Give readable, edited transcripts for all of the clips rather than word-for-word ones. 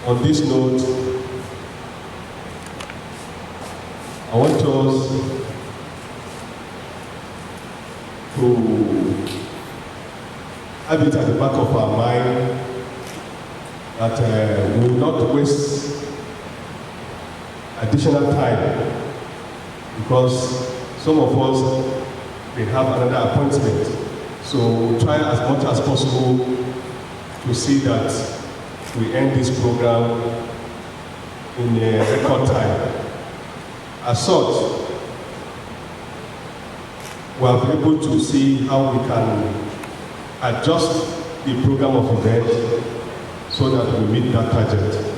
On this note, I want us to have it at the back of our mind that we will not waste additional time, because some of us may have another appointment. So we'll try as much as possible to see that we end this program in a record time. As such, we are able to see how we can adjust the program of event so that we meet that target.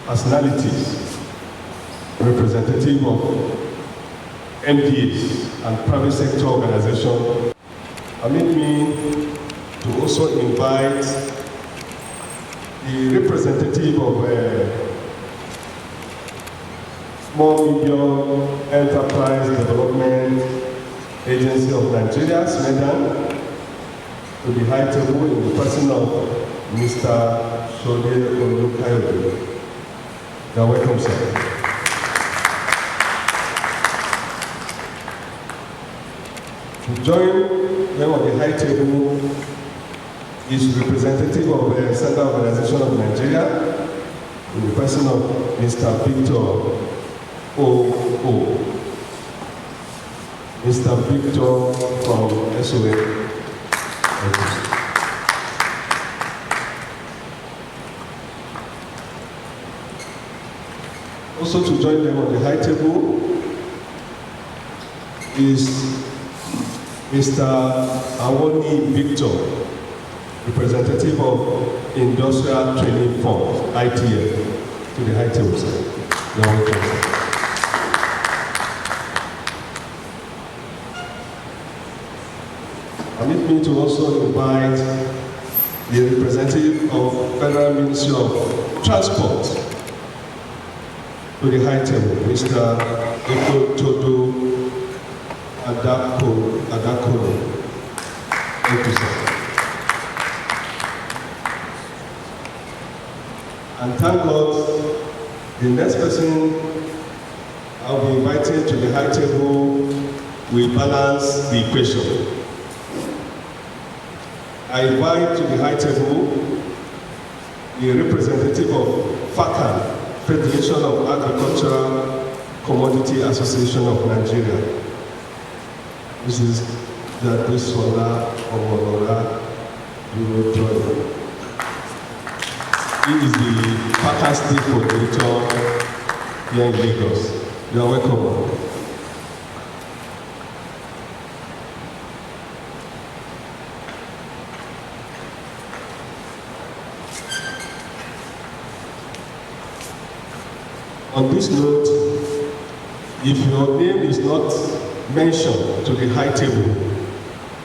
Personalities, representative of MDAs and private sector organizations, permit me to also invite the representative of Small Medium Enterprise Development Agency of Nigeria, SMEDAN, to the high table in the person of Mr. Shode Olukayode. You are welcome, sir. To join them on the high table is representative of the Central Organization of Nigeria, in the person of Mr. Victor O. Mr. Victor from SOA. Also to join them on the high table is Mr. Awoni Victor, representative of Industrial Training Fund, ITF, to the high table, sir. You are welcome, sir. Permit me to also invite the representative of Federal Ministry of Transport to the high table, Mr. Eko Todo Adakoro. Thank you, sir. And thank God, the next person I'll be inviting to the high table will balance the equation. I invite to the high table the representative of FACA, Federation of Agricultural Commodity Association of Nigeria. This is Jadesola Omolola Eurojoy. He is the FACA State Coordinator here in Lagos. You are welcome. On this note, if your name is not mentioned to the high table,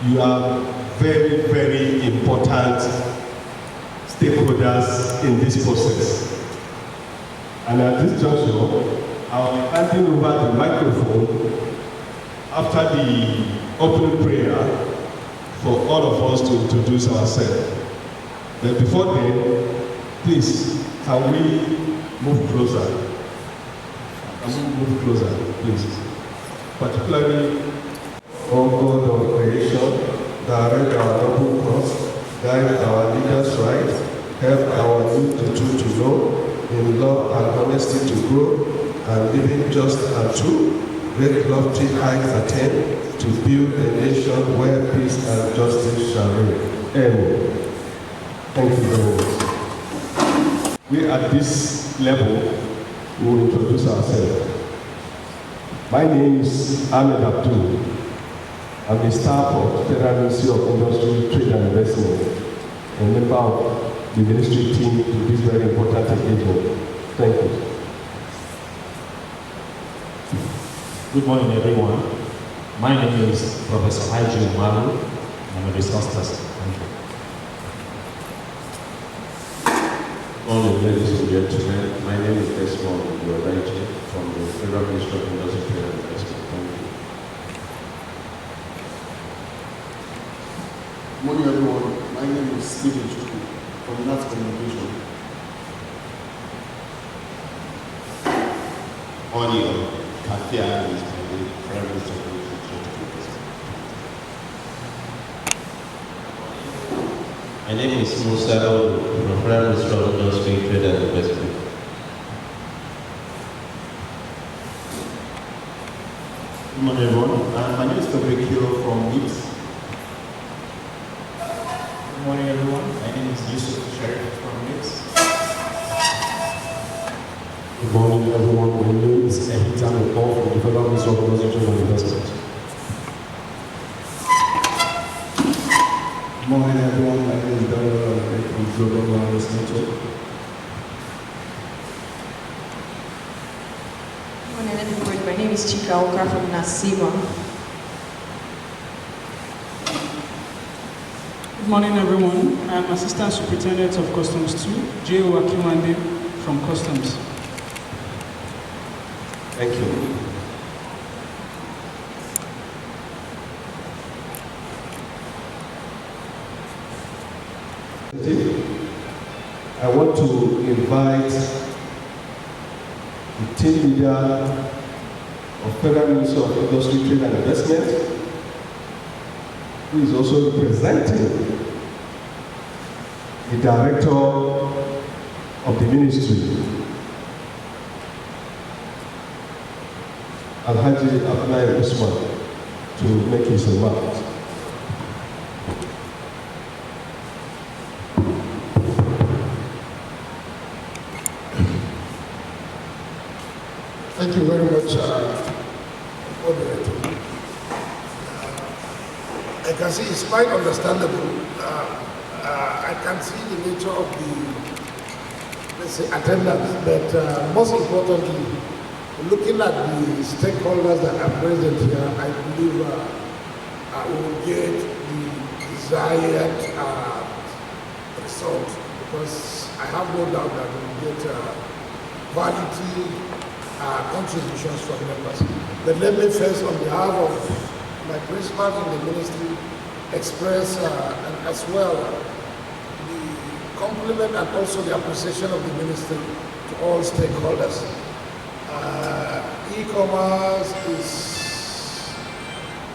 you are very, very important stakeholders in this process. And at this juncture, I'll be handing over the microphone after the opening prayer for all of us to introduce ourselves. But before then, please, can we move closer? Move closer, please. Particularly, O God of creation, direct our noble cause, guide our leaders right, help our youth to truth to know, in love and honesty to grow, and living just and true, great lofty heights attain, to build a nation where peace and justice shall reign. Amen. Thank you very much. We at this level we will introduce ourselves. My name is Ahmed Abdul. I'm the staff of Federal Ministry of Industry, Trade and Investment, a member of the ministry team to this very important engagement. Thank you. Good morning, everyone. My name is Professor Haji Umaru. I'm a resource person. Thank you. Good morning, ladies and gentlemen. My name is Desmond Yodaiji from the Federal Ministry of Industry, Trade and Investment. Thank you. Good morning, everyone. My name is Stephen Chukwu. from that communication. Audio, Katia is Prime Minister. My name is Musa from Prime Minister of Industry, Trade and Investment. Good morning, everyone. My name is Fabrizio from NIPS. Good morning, everyone. My name is Yusuf Sharif from NIPS. Good morning, everyone. My name is Ehitan Paul from the Federal Ministry of Trade and Investment. Good morning, everyone. My name is Daniel from Global Wellness Network. Good morning, everybody. My name is Chika Oka from Nasima. Good morning, everyone. I'm Assistant Superintendent of Customs 2, J.O. Akiwande from Customs. Thank you. I want to invite the team leader of Federal Ministry of Industry, Trade and Investment, who is also representing the director of the ministry, Alhaji Abdullahi Usman, to make his remarks. Thank you very much, moderator. I can see it's quite understandable. I can see the nature of the, let's say, attendance, but most importantly, looking at the stakeholders that are present here, I believe we will get the desired result, because I have no doubt that we will get quality contributions from members. But let me first, on behalf of my principals in the ministry, express and as well the compliment and also the appreciation of the ministry to all stakeholders. E-commerce is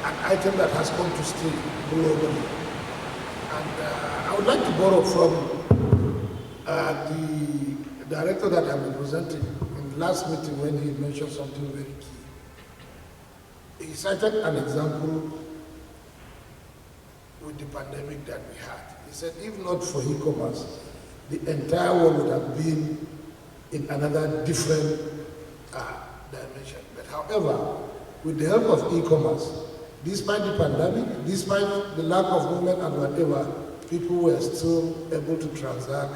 an item that has come to stay globally. And I would like to borrow from the director that I'm representing in last meeting when he mentioned something very key. He cited an example with the pandemic that we had. He said, if not for e-commerce, the entire world would have been in another different dimension. But however, with the help of e-commerce, despite the pandemic, despite the lack of movement and whatever, people were still able to transact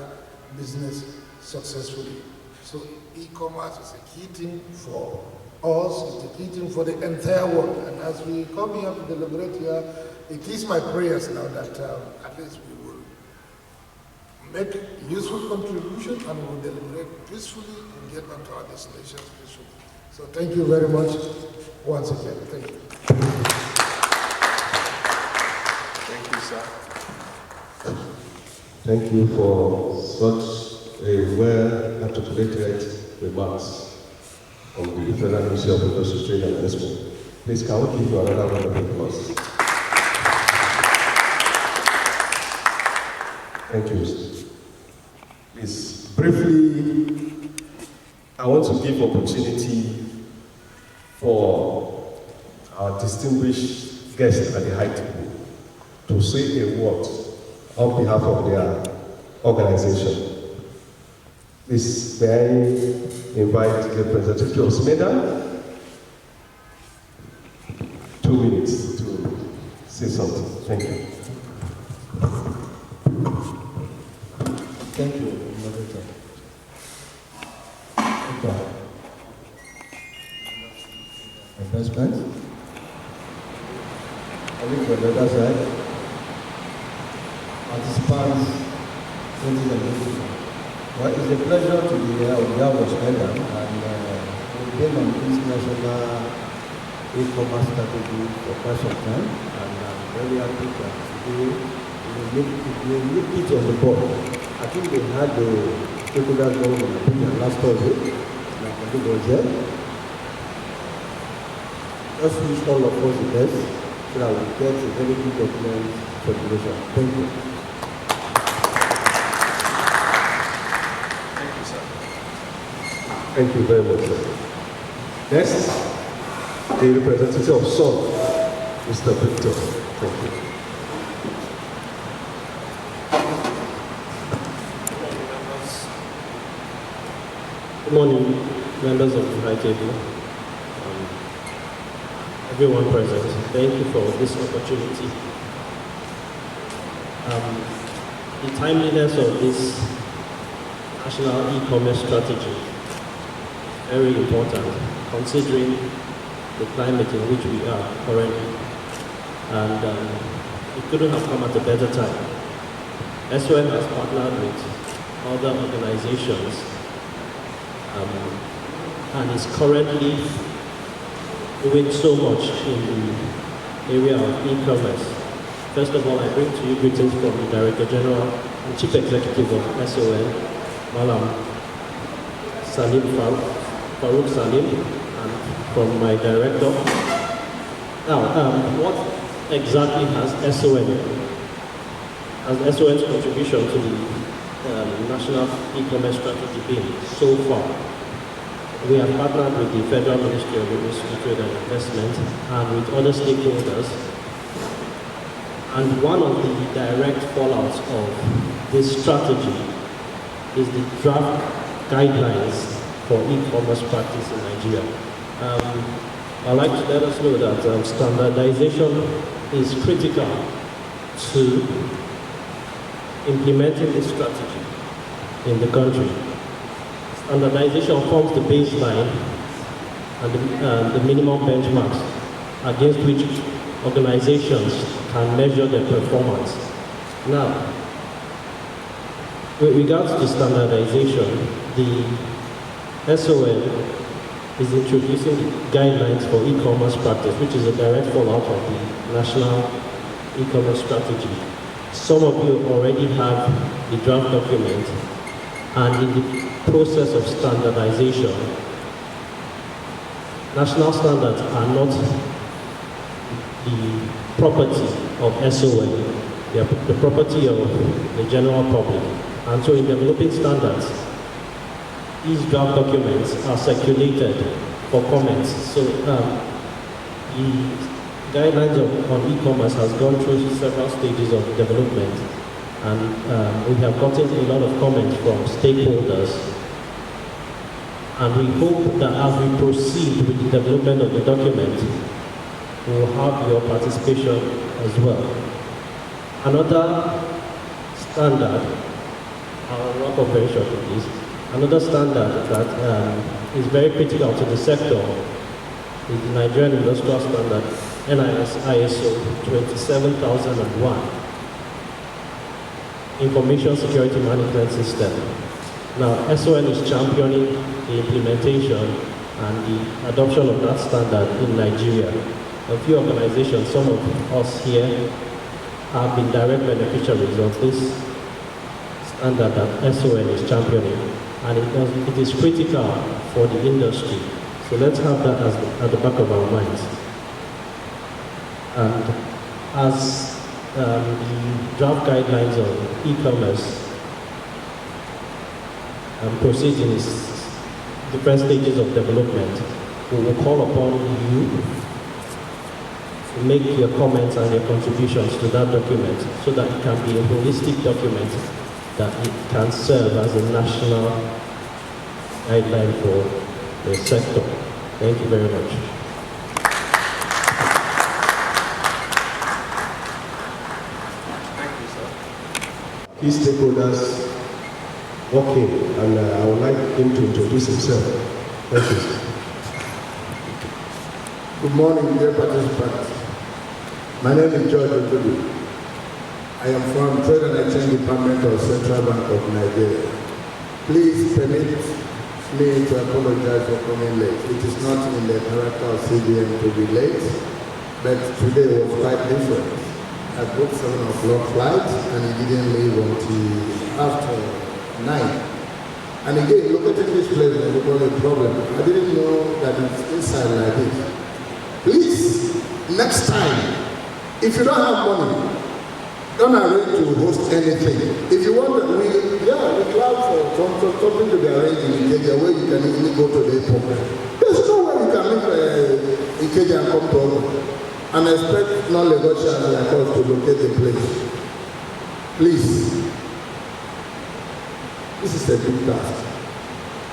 business successfully. So e-commerce is a key thing for us, it's a key thing for the entire world. And as we come here to deliberate here, it is my prayers now that at least we will make useful contribution and we will deliberate peacefully and get back to our destinations peacefully. So thank you very much once again. Thank you. Thank you, sir. Thank you for such a well-articulated remarks on the Federal Ministry of Industry, Trade and Investment. Please, can we give you another round of applause? Thank you. Please, briefly, I want to give opportunity for our distinguished guests at the high table to say a word on behalf of their organization. Please, may I invite the representative of SMEDA? 2 minutes to say something. Thank you. Thank you, moderator. Okay. Investment. I think on the other side, participants, ladies and gentlemen. Well, it's a pleasure to be here on behalf of SMEDA, and we've been on this national e-commerce strategy for quite some time, and I'm very happy that today we will meet it on the board at think they had the stakeholders government opinion last Thursday, and I think it was there. Just wish all of us the best so that we get a very good document for the nation. Thank you. Thank you, sir. Thank you very much, sir. Next, the representative of SON, Mr. Victor. Thank you. Good morning, members of the high table, everyone present. Thank you for this opportunity. The timeliness of this national e-commerce strategy is very important, considering the climate in which we are currently. And it couldn't have come at a better time. SON has partnered with other organizations and is currently doing so much in the area of e-commerce. First of all, I bring to you greetings from the Director General and Chief Executive of SON, Malam Salim Farouk Salim, and from my director. Now, what exactly has SON's contribution to the national e-commerce strategy been so far? We have partnered with the Federal Ministry of Industry, Trade and Investment and with other stakeholders. And one of the direct fallouts of this strategy is the draft guidelines for e-commerce practice in Nigeria. I'd like to let us know that standardization is critical to implementing this strategy in the country. Standardization forms the baseline and the minimum benchmarks against which organizations can measure their performance. Now, with regards to standardization, the SON is introducing guidelines for e-commerce practice, which is a direct fallout of the national e-commerce strategy. Some of you already have the draft document, and in the process of standardization, national standards are not the property of SON, they are the property of the general public. And so in developing standards, these draft documents are circulated for comments. So the guidelines on e-commerce has gone through several stages of development, and we have gotten a lot of comments from stakeholders. And we hope that as we proceed with the development of the document, we will have your participation as well. Another standard, I'll wrap up very shortly, please. Another standard that is very critical to the sector is the Nigerian Industrial Standard, NIS ISO 27001, Information Security Management System. Now, SON is championing the implementation and the adoption of that standard in Nigeria. A few organizations, some of us here, have been direct beneficiaries of this standard that SON is championing, and it is critical for the industry. So let's have that at the back of our minds. And as the draft guidelines of e-commerce proceed in its different stages of development, we will call upon you to make your comments and your contributions to that document so that it can be a holistic document that it can serve as a national guideline for the sector. Thank you very much. Key stakeholders working, and I would like him to introduce himself. Thank you. Good morning, dear participants. My name is George Ogudu. I am from Trade and Exchange Department of Central Bank of Nigeria. Please permit me to apologize for coming late. It is not in the character of CBN to be late, but today was quite different. I booked 7 o'clock flight and he didn't leave until after 9. And again, locating this place was become a problem. I didn't know that it's inside like this. Please, next time, if you don't have money, don't arrange to host anything. If you want, we plan for something to be arranged in Ikeja where you can easily go to the airport. There's no way you can leave Ikeja and come to Ogo and expect non-Lagosians like us to locate the place. Please. This is a big task.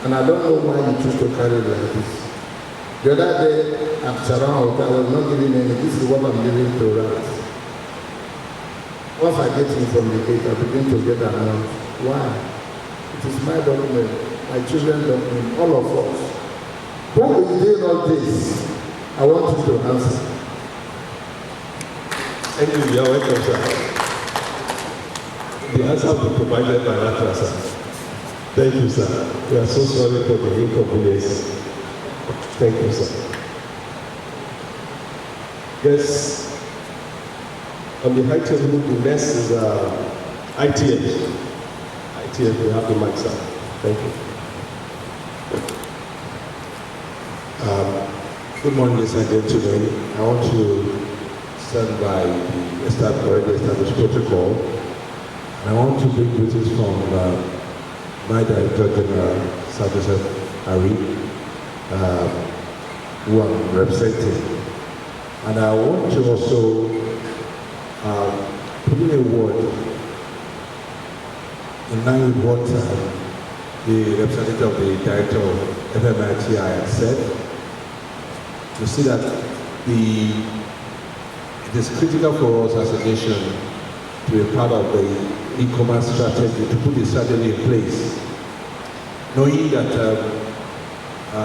And I don't know why you choose to carry it like this. The other day at Sharon Hotel, I was not giving any. This is what I'm giving to Rats. Once I get in from the gate, I begin to get around. Why? It is my document, my children's document, all of us. Who is doing all this? I want you to answer. Thank you. You are welcome, sir. The answer will be provided by Latra, sir. Thank you, sir. We are so sorry for the inconvenience. Thank you, sir. Yes. On the high table, the next is ITF. ITF, we have the mic, sir. Thank you. Good morning, ladies and gentlemen. I want to stand by the already established protocol. And I want to bring greetings from my Director General, Sir Joseph Ari, who I'm representing. And I want to also put in a word in line with what the representative of the Director of FMITI has said, to see that it is critical for us as a nation to be part of the e-commerce strategy, to put the strategy in place, knowing that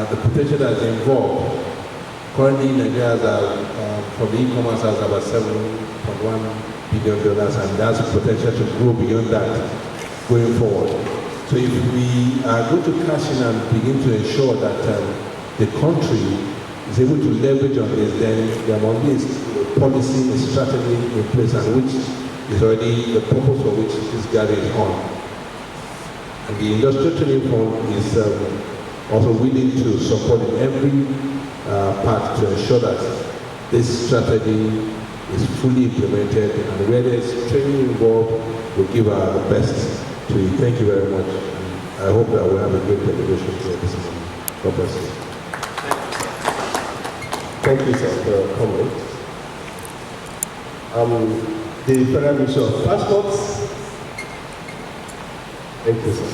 the potential that is involved. Currently, Nigeria from the e-commerce has about $7.1 billion, and that's potential to grow beyond that going forward. So if we are going to cash in and begin to ensure that the country is able to leverage on this, then there must be a policy, a strategy in place, and which is already the purpose for which this gathering is on. And the Industrial Training Fund is also willing to support in every part to ensure that this strategy is fully implemented, and where there is training involved, we'll give our best to you. Thank you very much. And I hope that we'll have a great delegation here this morning. God bless you. Thank you, sir, for your comment. The Federal Ministry of Passports. Thank you, sir.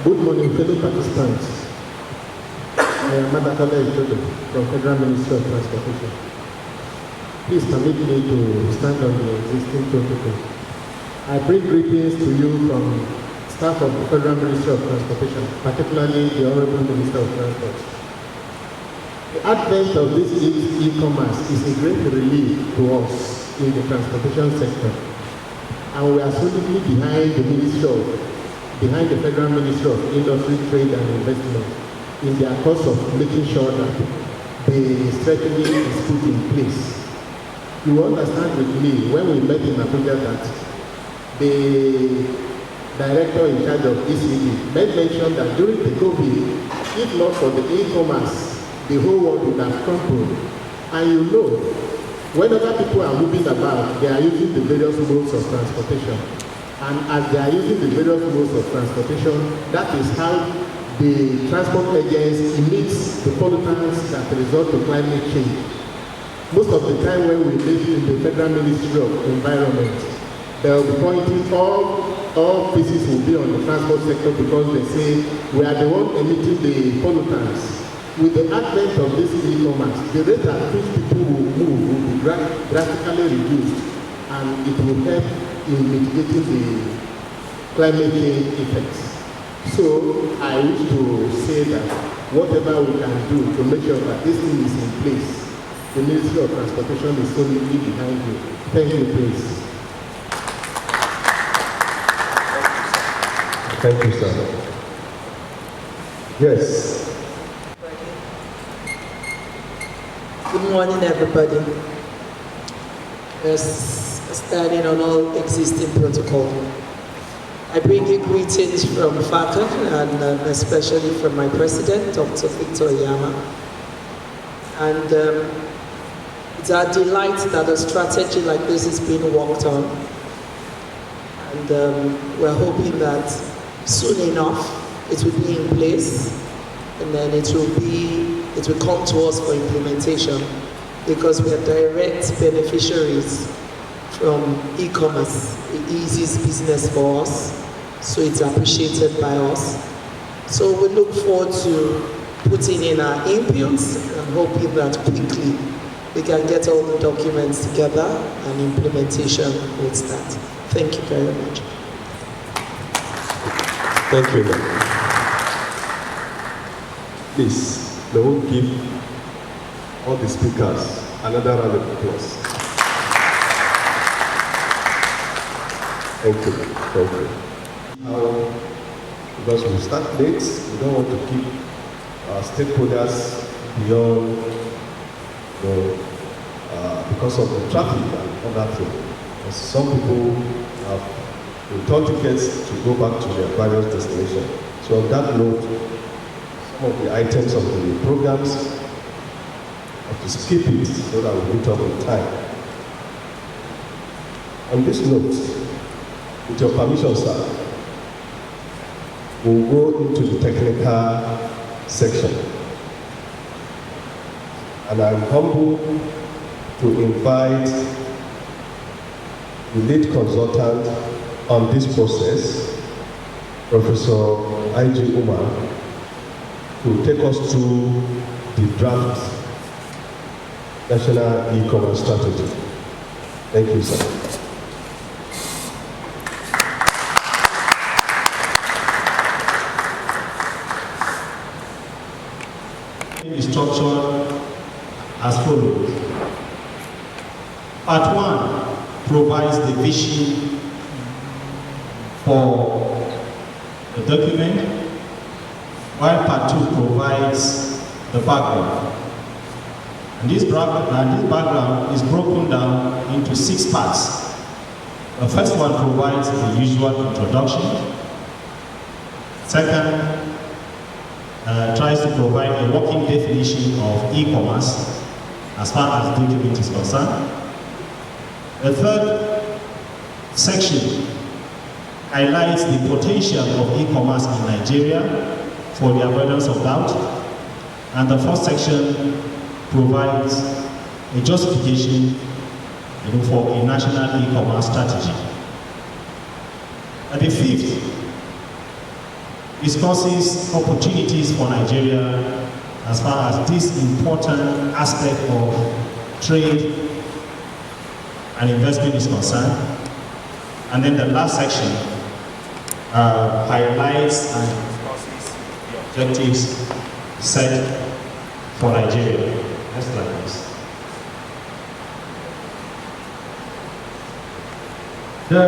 Good morning, fellow participants. I am Madakala Ijodo from Federal Ministry of Transportation. Please permit me to stand on the existing protocol. I bring greetings to you from staff of the Federal Ministry of Transportation, particularly the Honorable Minister of Transport. The advent of this e-commerce is a great relief to us in the transportation sector, and we are solidly behind the Federal Ministry of Industry, Trade and Investment in their course of making sure that the strategy is put in place. You will understand with me when we met in Abuja that the director in charge of ECD made mention that during the COVID, if not for the e-commerce, the whole world would have crumbled. And you know, whenever people are moving about, they are using the various modes of transportation. And as they are using the various modes of transportation, that is how the transport agents emit the pollutants that result to climate change. Most of the time when we live in the Federal Ministry of Environment, they will be pointing all pieces will be on the transport sector because they say we are the one emitting the pollutants. With the advent of this e-commerce, the rate at which people will move will be drastically reduced, and it will help in mitigating the climate change effects. So I wish to say that whatever we can do to make sure that this thing is in place, the Ministry of Transportation is solidly behind you. Thank you, please. Thank you, sir. Yes. Good morning, everybody. Standing on all existing protocol. I bring you greetings from FACA and especially from my president, Dr. Victor Yama. And it's our delight that a strategy like this is being worked on. And we're hoping that soon enough it will be in place, and then it will come to us for implementation, because we are direct beneficiaries from e-commerce. It eases business for us, so it's appreciated by us. So we look forward to putting in our inputs and hoping that quickly we can get all the documents together and implementation will start. Thank you very much. Thank you. Please, now give all the speakers another round of applause. Thank you. Thank you. Because we start late, we don't want to keep our stakeholders beyond, because of the traffic and other things. Some people have been told tickets to go back to their various destinations. So on that note, some of the items of the programs, have to skip it so that we meet up on time. On this note, with your permission, sir, we'll go into the technical section. And I'm humbled to invite the lead consultant on this process, Professor I.G. Umar, to take us through the draft National E-Commerce Strategy. Thank you, sir. Is structured as follows. Part 1 provides the vision for the document, while Part 2 provides the background. And this background is broken down into 6 parts. The first one provides the usual introduction. Second, tries to provide a working definition of e-commerce as far as the document is concerned. The third section highlights the potential of e-commerce in Nigeria for the avoidance of doubt. And the fourth section provides a justification for a national e-commerce strategy. And the fifth discusses opportunities for Nigeria as far as this important aspect of trade and investment is concerned. And then the last section highlights and discusses the objectives set for Nigeria. Next slide, please. The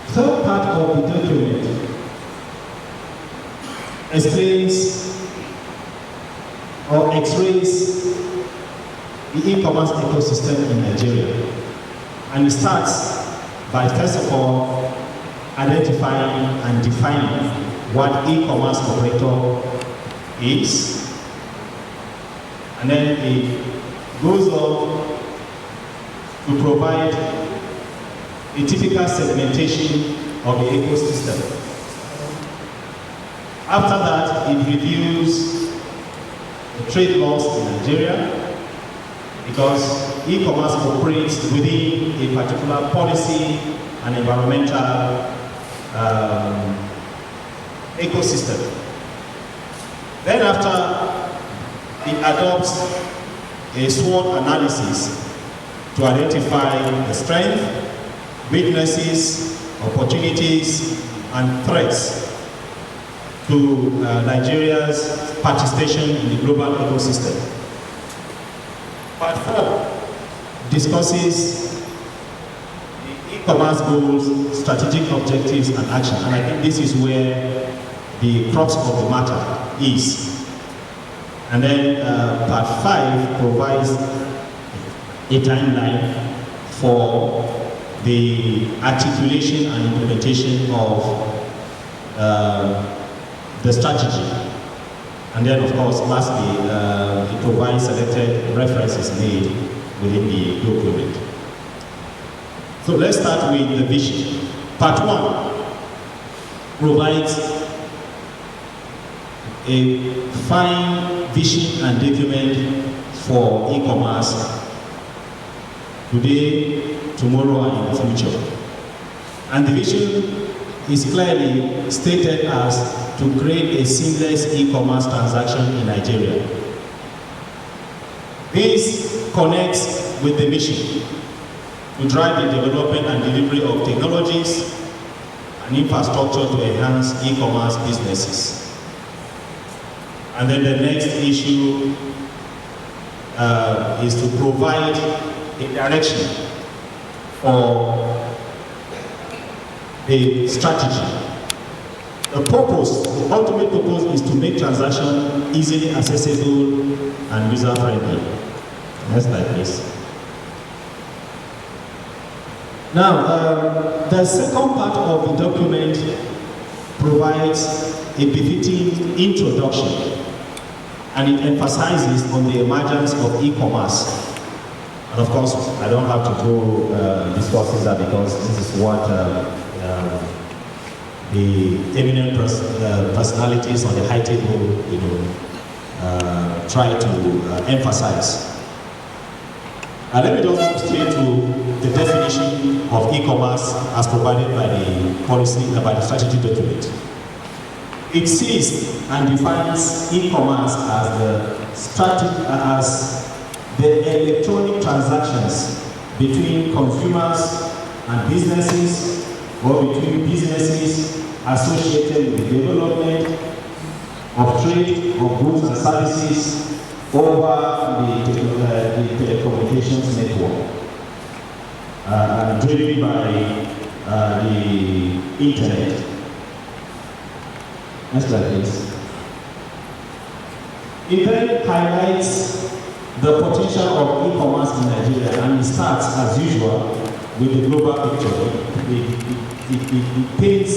third part of the document explains or x-rays the e-commerce ecosystem in Nigeria. And it starts by, first of all, identifying and defining what e-commerce operator is. And then it goes on to provide a typical segmentation of the ecosystem. After that, it reviews the trade laws in Nigeria, because e-commerce operates within a particular policy and environmental ecosystem. Then after, it adopts a SWOT analysis to identify the strength, weaknesses, opportunities, and threats to Nigeria's participation in the global ecosystem. Part 4 discusses the e-commerce goals, strategic objectives, and action. And I think this is where the crux of the matter is. And then part 5 provides a timeline for the articulation and implementation of the strategy. And then, of course, lastly, it provides selected references made within the document. So let's start with the vision. Part 1 provides a fine vision and document for e-commerce today, tomorrow, and in the future. And the vision is clearly stated as to create a seamless e-commerce transaction in Nigeria. This connects with the mission to drive the development and delivery of technologies and infrastructure to enhance e-commerce businesses. And then the next issue is to provide a direction for the strategy. The purpose, the ultimate purpose, is to make transaction easily accessible and user-friendly. Next slide, please. Now, the second part of the document provides a befitting introduction, and it emphasizes on the emergence of e-commerce. And of course, I don't have to go discussing that because this is what the eminent personalities on the high table, try to emphasize. Let me just go straight to the definition of e-commerce as provided by the policy, by the strategy document. It sees and defines e-commerce as the electronic transactions between consumers and businesses, or between businesses associated with the development of trade of goods and services over the telecommunications network, driven by the internet. Next slide, please. It then highlights the potential of e-commerce in Nigeria, and it starts, as usual, with the global picture. It paints,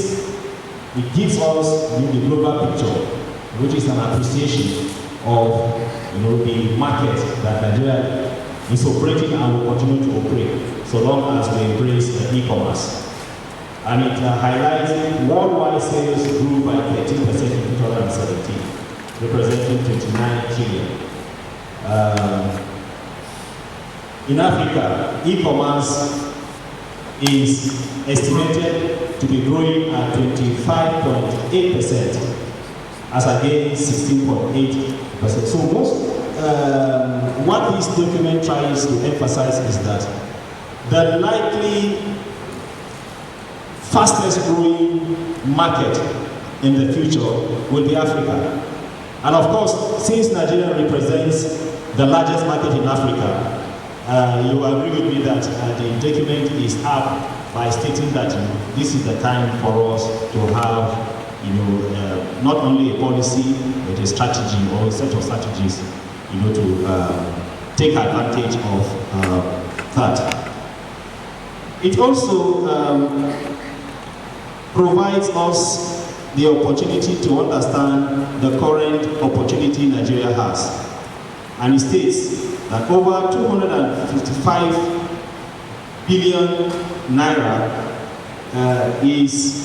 it gives us the global picture, which is an appreciation of the market that Nigeria is operating and will continue to operate so long as we embrace e-commerce. And it highlights worldwide sales grew by 13% in 2017, representing 29 trillion. In Africa, e-commerce is estimated to be growing at 25.8% as against 16.8%. So what this document tries to emphasize is that the likely fastest growing market in the future will be Africa. And of course, since Nigeria represents the largest market in Africa, you agree with me that the document is up by stating that this is the time for us to have not only a policy, but a strategy or a set of strategies, to take advantage of that. It also provides us the opportunity to understand the current opportunity Nigeria has. And it states that over 255 billion naira is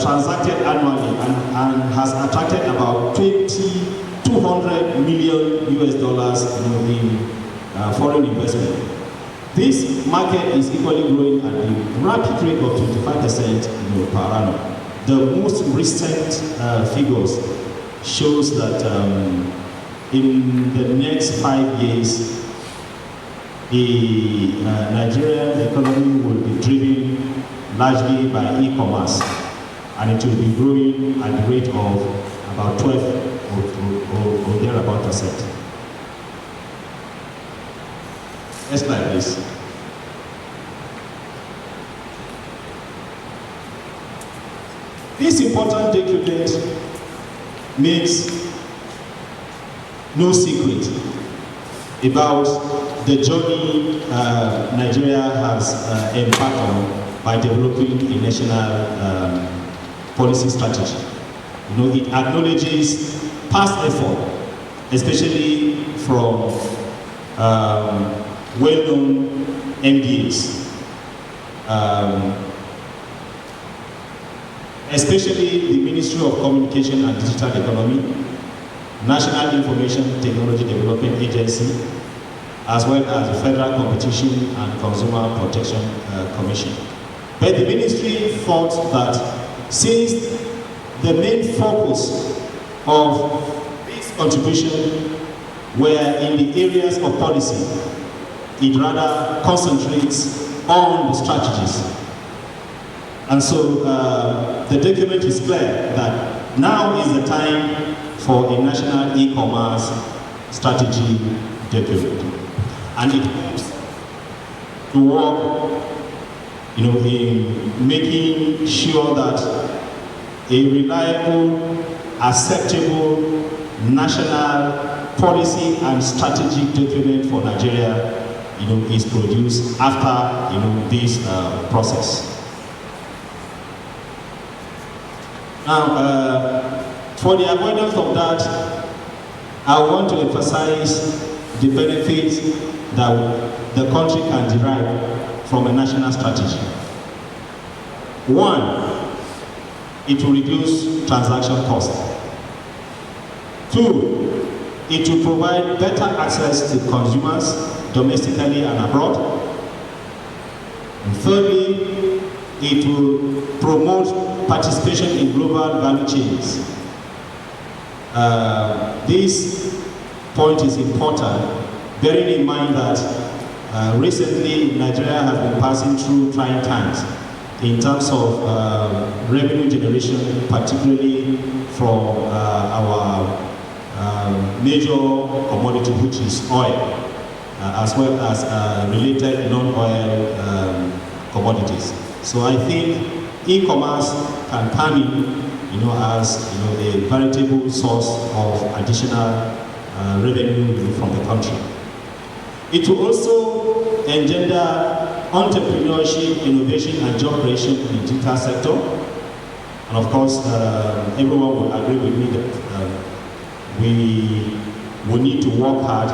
transacted annually and has attracted about $200 million in foreign investment. This market is equally growing at a rapid rate of 25% per annum. The most recent figures shows that in the next 5 years, the Nigerian economy will be driven largely by e-commerce, and it will be growing at the rate of about 12 or thereabout %. Next slide, please. This important document makes no secret about the journey Nigeria has embarked on by developing a national policy strategy. You know, it acknowledges past effort, especially from well-known MDAs, especially the Ministry of Communication and Digital Economy, National Information Technology Development Agency, as well as the Federal Competition and Consumer Protection Commission. But the ministry thought that since the main focus of this contribution were in the areas of policy, it rather concentrates on the strategies. And so the document is clear that now is the time for a national e-commerce strategy document. And it hopes to work, you know, in making sure that a reliable, acceptable national policy and strategic document for Nigeria, you know, is produced after, you know, this process. Now, for the avoidance of that, I want to emphasize the benefits that the country can derive from a national strategy. One, it will reduce transaction costs. Two, it will provide better access to consumers domestically and abroad. And thirdly, it will promote participation in global value chains. This point is important, bearing in mind that recently Nigeria has been passing through trying times in terms of revenue generation, particularly from our major commodity, which is oil, as well as related non-oil commodities. So I think e-commerce can come in, you know, as, you know, a veritable source of additional revenue from the country. It will also engender entrepreneurship, innovation, and job creation in the digital sector. And of course, everyone will agree with me that we need to work hard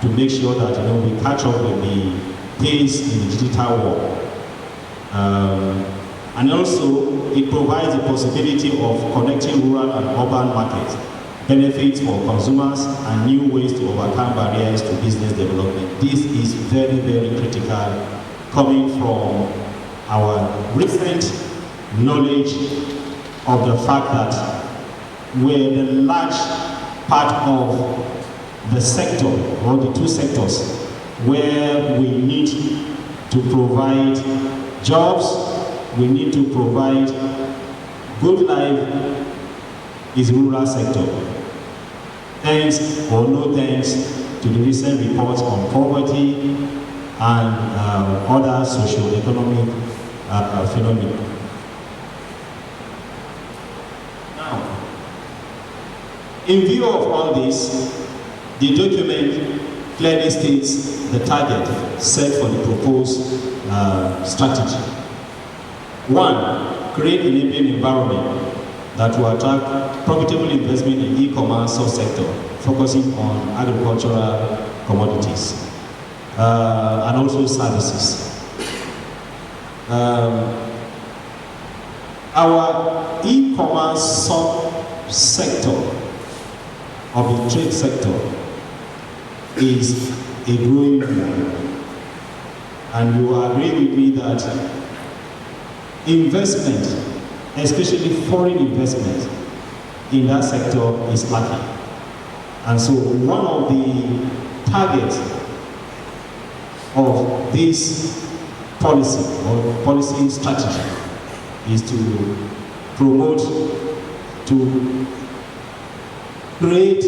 to make sure that, you know, we catch up with the pace in the digital world. And also, it provides the possibility of connecting rural and urban markets, benefits for consumers, and new ways to overcome barriers to business development. This is very, very critical, coming from our recent knowledge of the fact that we're the large part of the sector, or the two sectors, where we need to provide jobs, we need to provide good life, is rural sector. Thanks or no thanks to the recent reports on poverty and other socio-economic phenomena. Now, in view of all this, the document clearly states the target set for the proposed strategy. One, create an enabling environment that will attract profitable investment in e-commerce subsector, focusing on agricultural commodities and also services. Our e-commerce subsector of the trade sector is a growing one. And you will agree with me that investment, especially foreign investment in that sector, is lacking. And so one of the targets of this policy or policy strategy is to promote, to create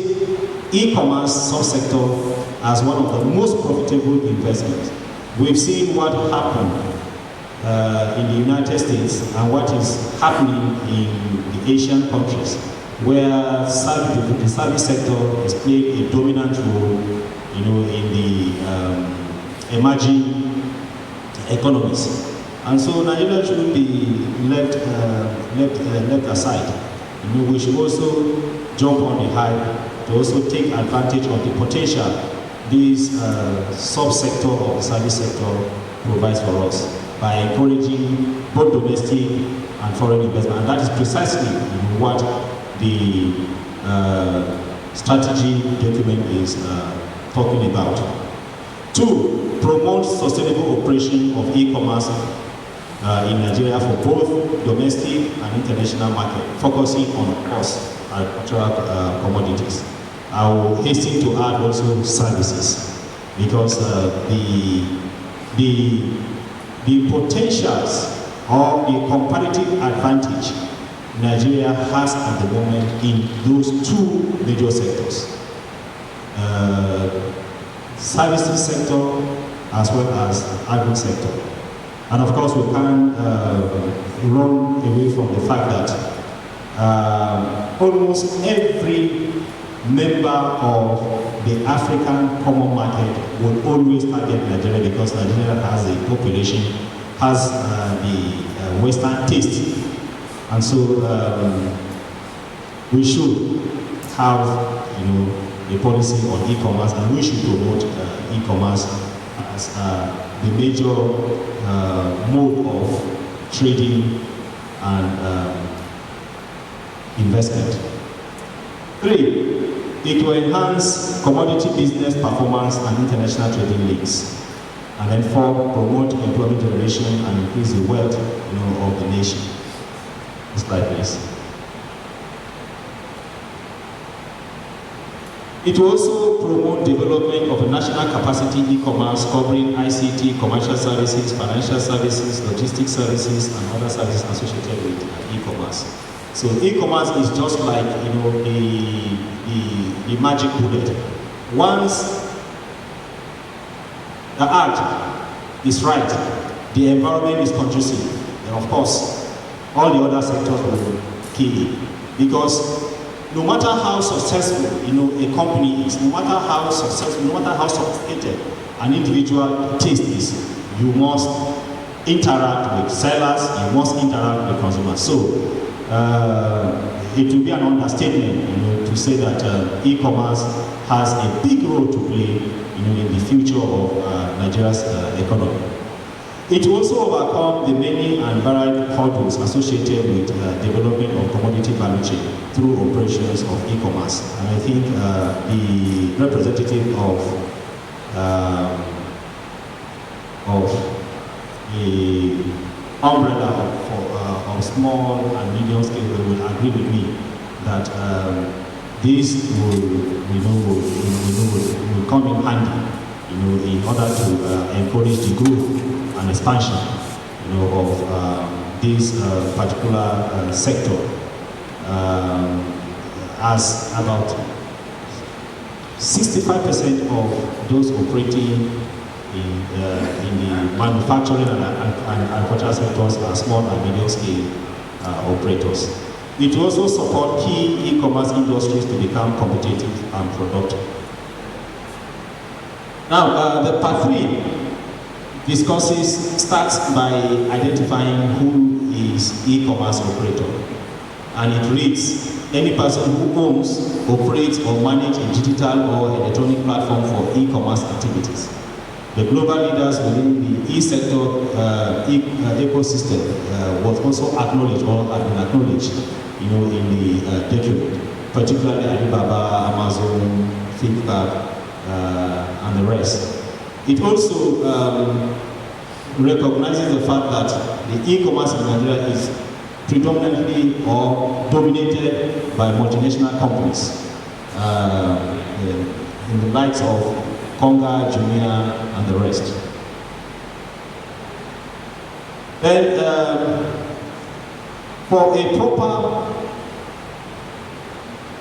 e-commerce subsector as one of the most profitable investments. We've seen what happened in the United States and what is happening in the Asian countries. where the service sector is playing a dominant role, in the emerging economies. And so Nigeria shouldn't be left aside. We should also jump on the hype to also take advantage of the potential this sub-sector of the service sector provides for us by encouraging both domestic and foreign investment. And that is precisely what the strategy document is talking about. 2, promote sustainable operation of e-commerce in Nigeria for both domestic and international market, focusing on cost agricultural commodities. I will hasten to add also services, because the potentials or the comparative advantage Nigeria has at the moment in those 2 major sectors, services sector as well as agri sector. And of course, we can't run away from the fact that almost every member of the African common market will always target Nigeria, because Nigeria has a population, has the Western taste. And so we should have a policy on e-commerce, and we should promote e-commerce as the major mode of trading and investment. 3, it will enhance commodity business performance and international trading links. And then 4, promote employment generation and increase the wealth of the nation. Next slide, please. It will also promote development of a national capacity e-commerce covering ICT, commercial services, financial services, logistics services, and other services associated with e-commerce. So e-commerce is just like the magic bullet. Once the art is right, the environment is conducive, then of course all the other sectors will kill it. Because no matter how successful a company is, no matter how successful, no matter how sophisticated an individual taste is, you must interact with sellers, you must interact with consumers. So it will be an understatement to say that e-commerce has a big role to play in the future of Nigeria's economy. It will also overcome the many and varied hurdles associated with development of commodity value chain through operations of e-commerce. And I think the representative of the umbrella of small and medium scale will agree with me that this will come in handy in order to encourage the growth and expansion of this particular sector, as about 65% of those operating in the manufacturing and agricultural sectors are small and medium scale operators. It will also support key e-commerce industries to become competitive and productive. Now, the part 3 starts by identifying who is e-commerce operator. And it reads, any person who owns, operates or manages a digital or electronic platform for e-commerce activities. The global leaders within the e-sector ecosystem was also acknowledged or had been acknowledged in the document, particularly Alibaba, Amazon, Flipkart, and the rest. It also recognizes the fact that the e-commerce in Nigeria is predominantly or dominated by multinational companies in the likes of Konga, Jumia, and the rest. Then, for a proper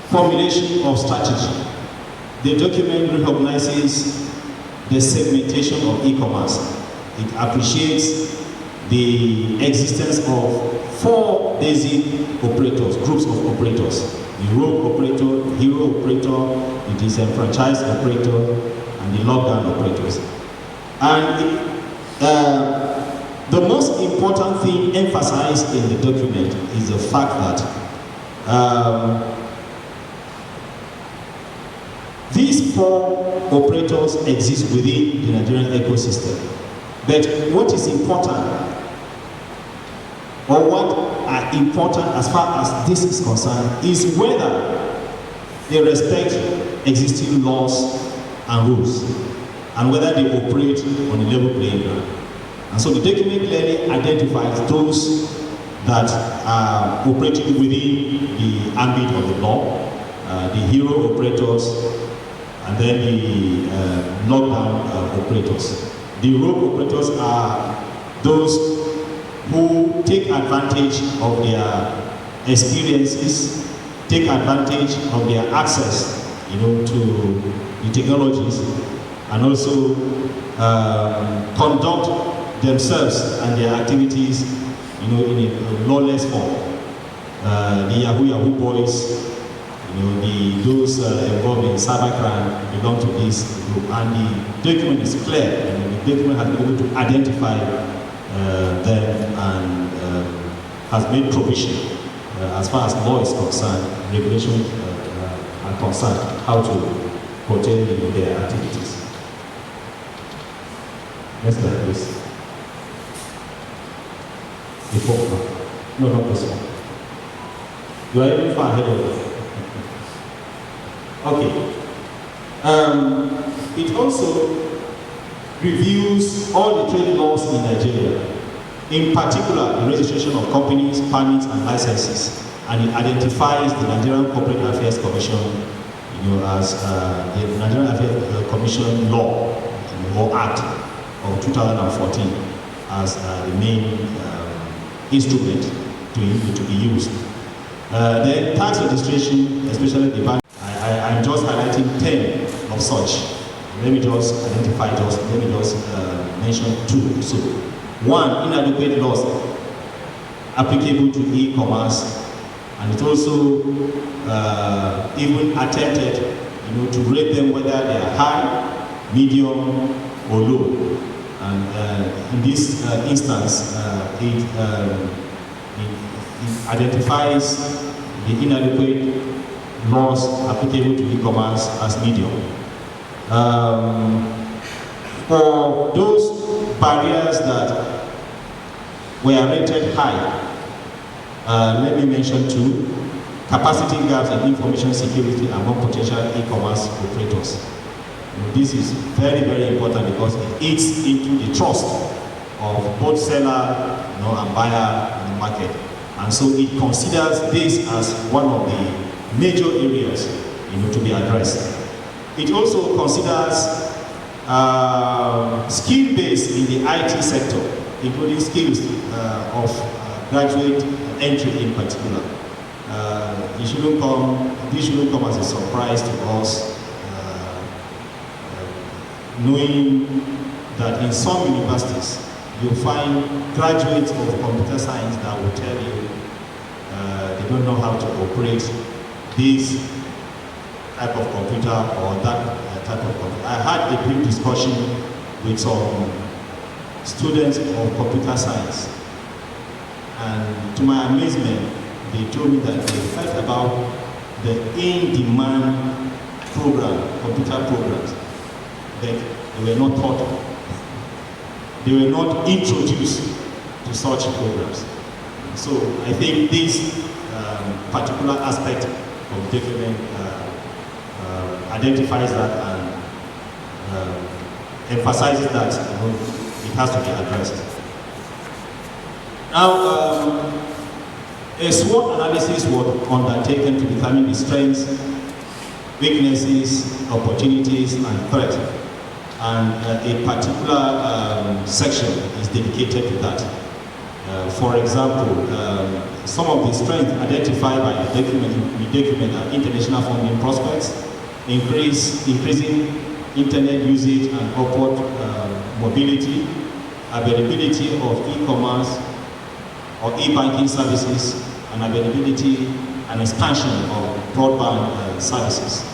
formulation of strategy, the document recognizes the segmentation of e-commerce. It appreciates the existence of 4 basic operators, groups of operators. the rogue operator, the hero operator, the disenfranchised operator, and the lockdown operators. And the most important thing emphasized in the document is the fact that these four operators exist within the Nigerian ecosystem. But what is important, or what are important as far as this is concerned, is whether they respect existing laws and rules, and whether they operate on a level playing ground. And so the document clearly identifies those that are operating within the ambit of the law, the hero operators, and then the lockdown operators. The rogue operators are those who take advantage of their experiences, take advantage of their access, to the technologies, and also conduct themselves and their activities, in a lawless form. The Yahoo boys, those involved in cybercrime belong to this group, and the document is clear. The document has been able to identify them and has made provision as far as law is concerned, regulations are concerned, how to curtail their activities. Next slide, please. No, not this one. You are even far ahead of us. Okay. It also reviews all the trade laws in Nigeria, in particular the registration of companies, permits, and licenses, and it identifies the Nigerian Corporate Affairs Commission, as the Nigerian Affairs Commission Law or Act of 2014 as the main instrument to be used. Then tax registration, especially the bank. I'm just highlighting 10 of such. Let me just mention two. So, one, inadequate laws applicable to e-commerce, and it also even attempted, to rate them whether they are high, medium, or low. And in this instance, it identifies the inadequate laws applicable to e-commerce as medium. For those barriers that were rated high, let me mention two: capacity gaps and information security among potential e-commerce operators. This is very, very important because it eats into the trust of both seller and buyer in the market. And so it considers this as one of the major areas to be addressed. It also considers skill base in the IT sector, including skills of graduate entry in particular. This shouldn't come as a surprise to us, knowing that in some universities you'll find graduates of computer science that will tell you they don't know how to operate this type of computer or that type of computer. I had a brief discussion with some students of computer science, and to my amazement, they told me that they felt about the in-demand computer programs, that they were not taught. They were not introduced to such programs. So I think this particular aspect of the document identifies that and emphasizes that it has to be addressed. Now, a SWOT analysis was undertaken to determine the strengths, weaknesses, opportunities, and threats. And a particular section is dedicated to that. For example, some of the strengths identified by the document are international funding prospects, increasing internet usage and upward mobility, availability of e-commerce or e-banking services, and availability and expansion of broadband services.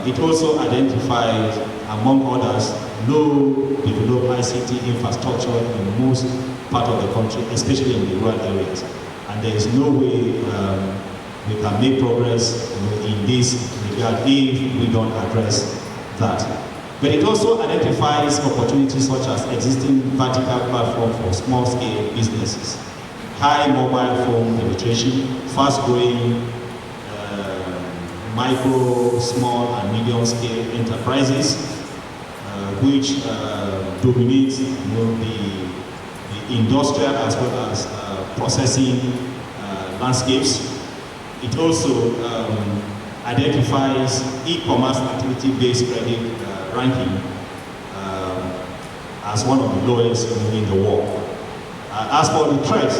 It also identifies, among others, low developed ICT infrastructure in most part of the country, especially in the rural areas. And there is no way we can make progress in this regard if we don't address that. But it also identifies opportunities such as existing vertical platform for small-scale businesses, high mobile phone penetration, fast-growing micro, small, and medium-scale enterprises, which dominates the industrial as well as processing landscapes. It also identifies e-commerce activity-based credit ranking as one of the lowest in the world. As for the threats,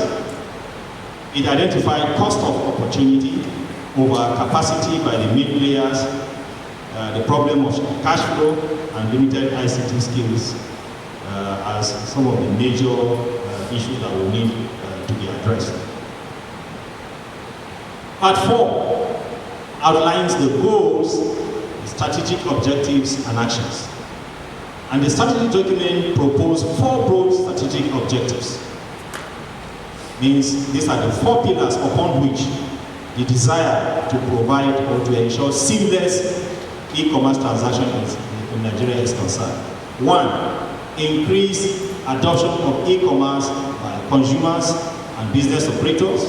it identified cost of opportunity over capacity by the main players, the problem of cash flow and limited ICT skills as some of the major issues that will need to be addressed. Part 4 outlines the goals, strategic objectives, and actions. And the strategic document proposed 4 broad strategic objectives. Means these are the 4 pillars upon which the desire to provide or to ensure seamless e-commerce transactions in Nigeria is concerned. 1, increase adoption of e-commerce by consumers and business operators.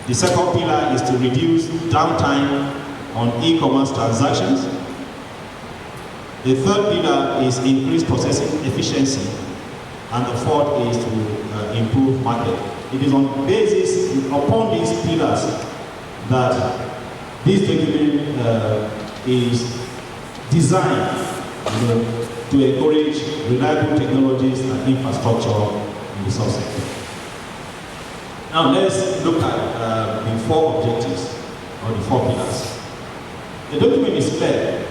The second pillar is to reduce downtime on e-commerce transactions. The third pillar is increased processing efficiency. And the fourth is to improve market. It is on basis upon these pillars that this document is designed to encourage reliable technologies and infrastructure in the subsector. Now let's look at the 4 objectives or the 4 pillars. The document is clear.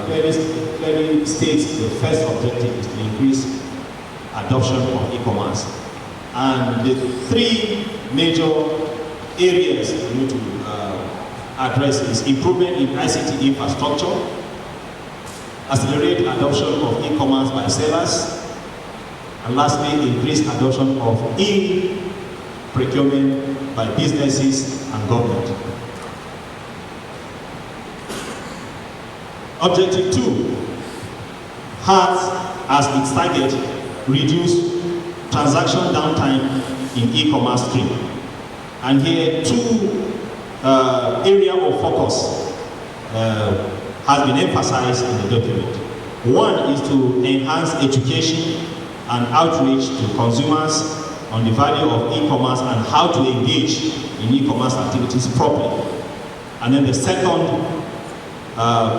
Clearly states the first objective is to increase adoption of e-commerce. And the 3 major areas we need to address is improvement in ICT infrastructure, accelerate adoption of e-commerce by sellers, and lastly, increase adoption of e-procurement by businesses and government. Objective 2 has as its target reduce transaction downtime in e-commerce stream. And here 2 area of focus has been emphasized in the document. 1 is to enhance education and outreach to consumers on the value of e-commerce and how to engage in e-commerce activities properly. And then the second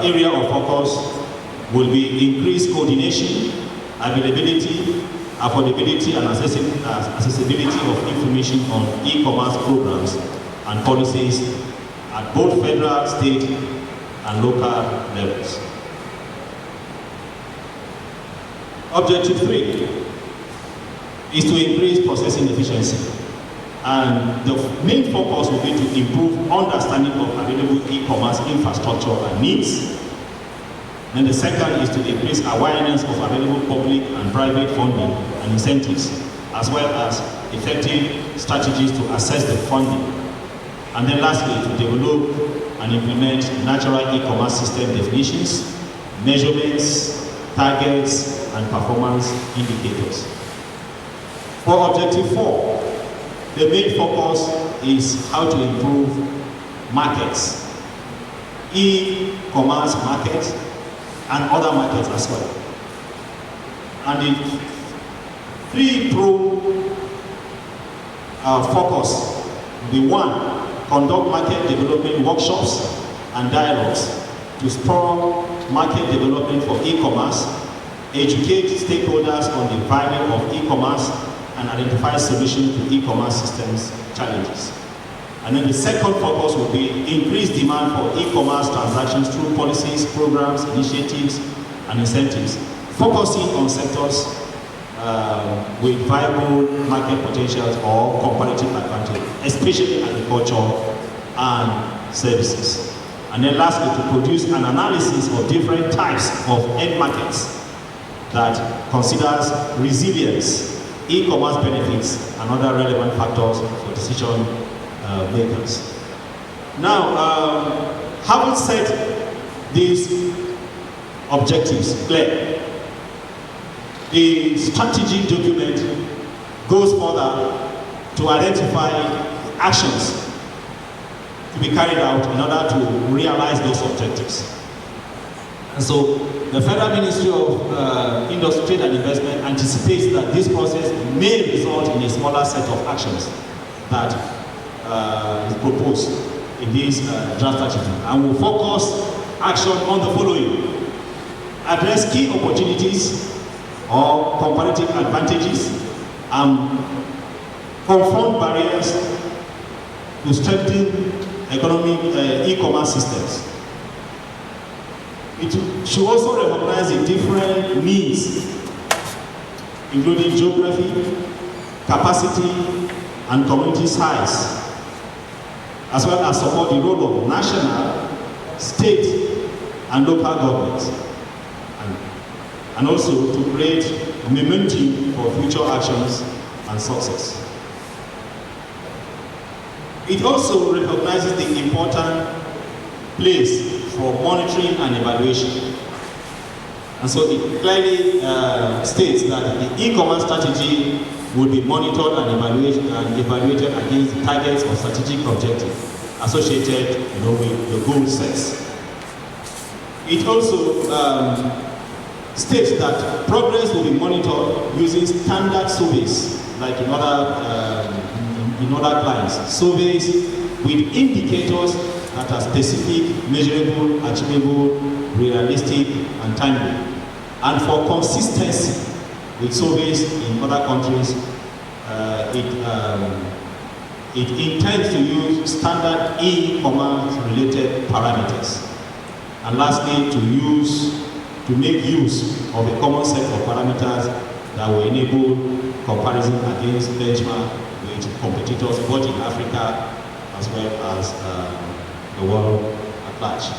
area of focus will be increased coordination, availability, affordability, and accessibility of information on e-commerce programs and policies at both federal, state, and local levels. Objective 3 is to increase processing efficiency. And the main focus will be to improve understanding of available e-commerce infrastructure and needs. And the second is to increase awareness of available public and private funding and incentives, as well as effective strategies to assess the funding. And then lastly, to develop and implement natural e-commerce system definitions, measurements, targets, and performance indicators. For objective 4, the main focus is how to improve markets, e-commerce markets, and other markets as well. And the 3 focus will be 1, conduct market development workshops and dialogues to spur market development for e-commerce, educate stakeholders on the value of e-commerce, and identify solutions to e-commerce systems challenges. And then the second focus will be increased demand for e-commerce transactions through policies, programs, initiatives, and incentives, focusing on sectors with viable market potentials or comparative advantage, especially agriculture and services. And then lastly, to produce an analysis of different types of end markets that considers resilience, e-commerce benefits, and other relevant factors for decision makers. Now, having set these objectives clear, the strategy document goes further to identify actions to be carried out in order to realize those objectives. And so the Federal Ministry of Industry, Trade and Investment anticipates that this process may result in a smaller set of actions that is proposed in this draft strategy, and will focus action on the following: address key opportunities or comparative advantages, and confront barriers to strengthen economic e-commerce systems. It should also recognize the different needs, including geography, capacity, and community size, as well as support the role of national, state, and local governments, and also to create momentum for future actions and success. It also recognizes the important place for monitoring and evaluation. And so it clearly states that the e-commerce strategy will be monitored and evaluated against the targets or strategic objectives associated with the goal sets. It also states that progress will be monitored using standard surveys, like in other clients, surveys with indicators that are specific, measurable, achievable, realistic, and timely. And for consistency with surveys in other countries, it intends to use standard e-commerce related parameters. And lastly, to make use of a common set of parameters that will enable comparison against benchmark with competitors both in Africa as well as the world at large.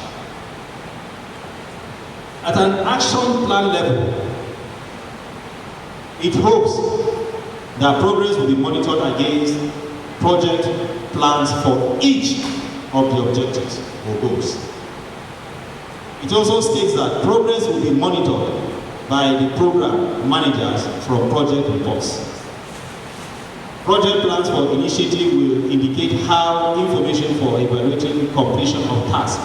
At an action plan level, it hopes that progress will be monitored against project plans for each of the objectives or goals. It also states that progress will be monitored by the program managers from project reports. Project plans for initiative will indicate how information for evaluating completion of tasks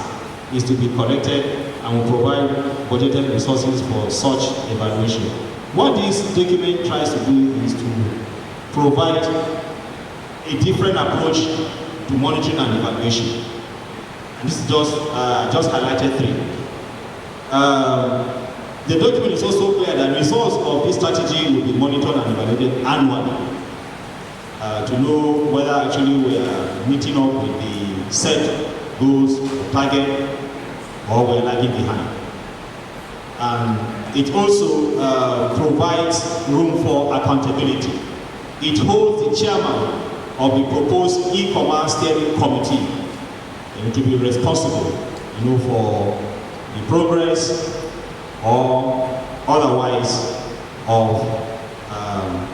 is to be collected and will provide budgeted resources for such evaluation. What this document tries to do is to provide a different approach to monitoring and evaluation. And this is just highlighted three. The document is also clear that results of this strategy will be monitored and evaluated annually to know whether actually we are meeting up with the set goals, target, or we're lagging behind. And it also provides room for accountability. It holds the chairman of the proposed e-commerce steering committee to be responsible, for the progress or otherwise of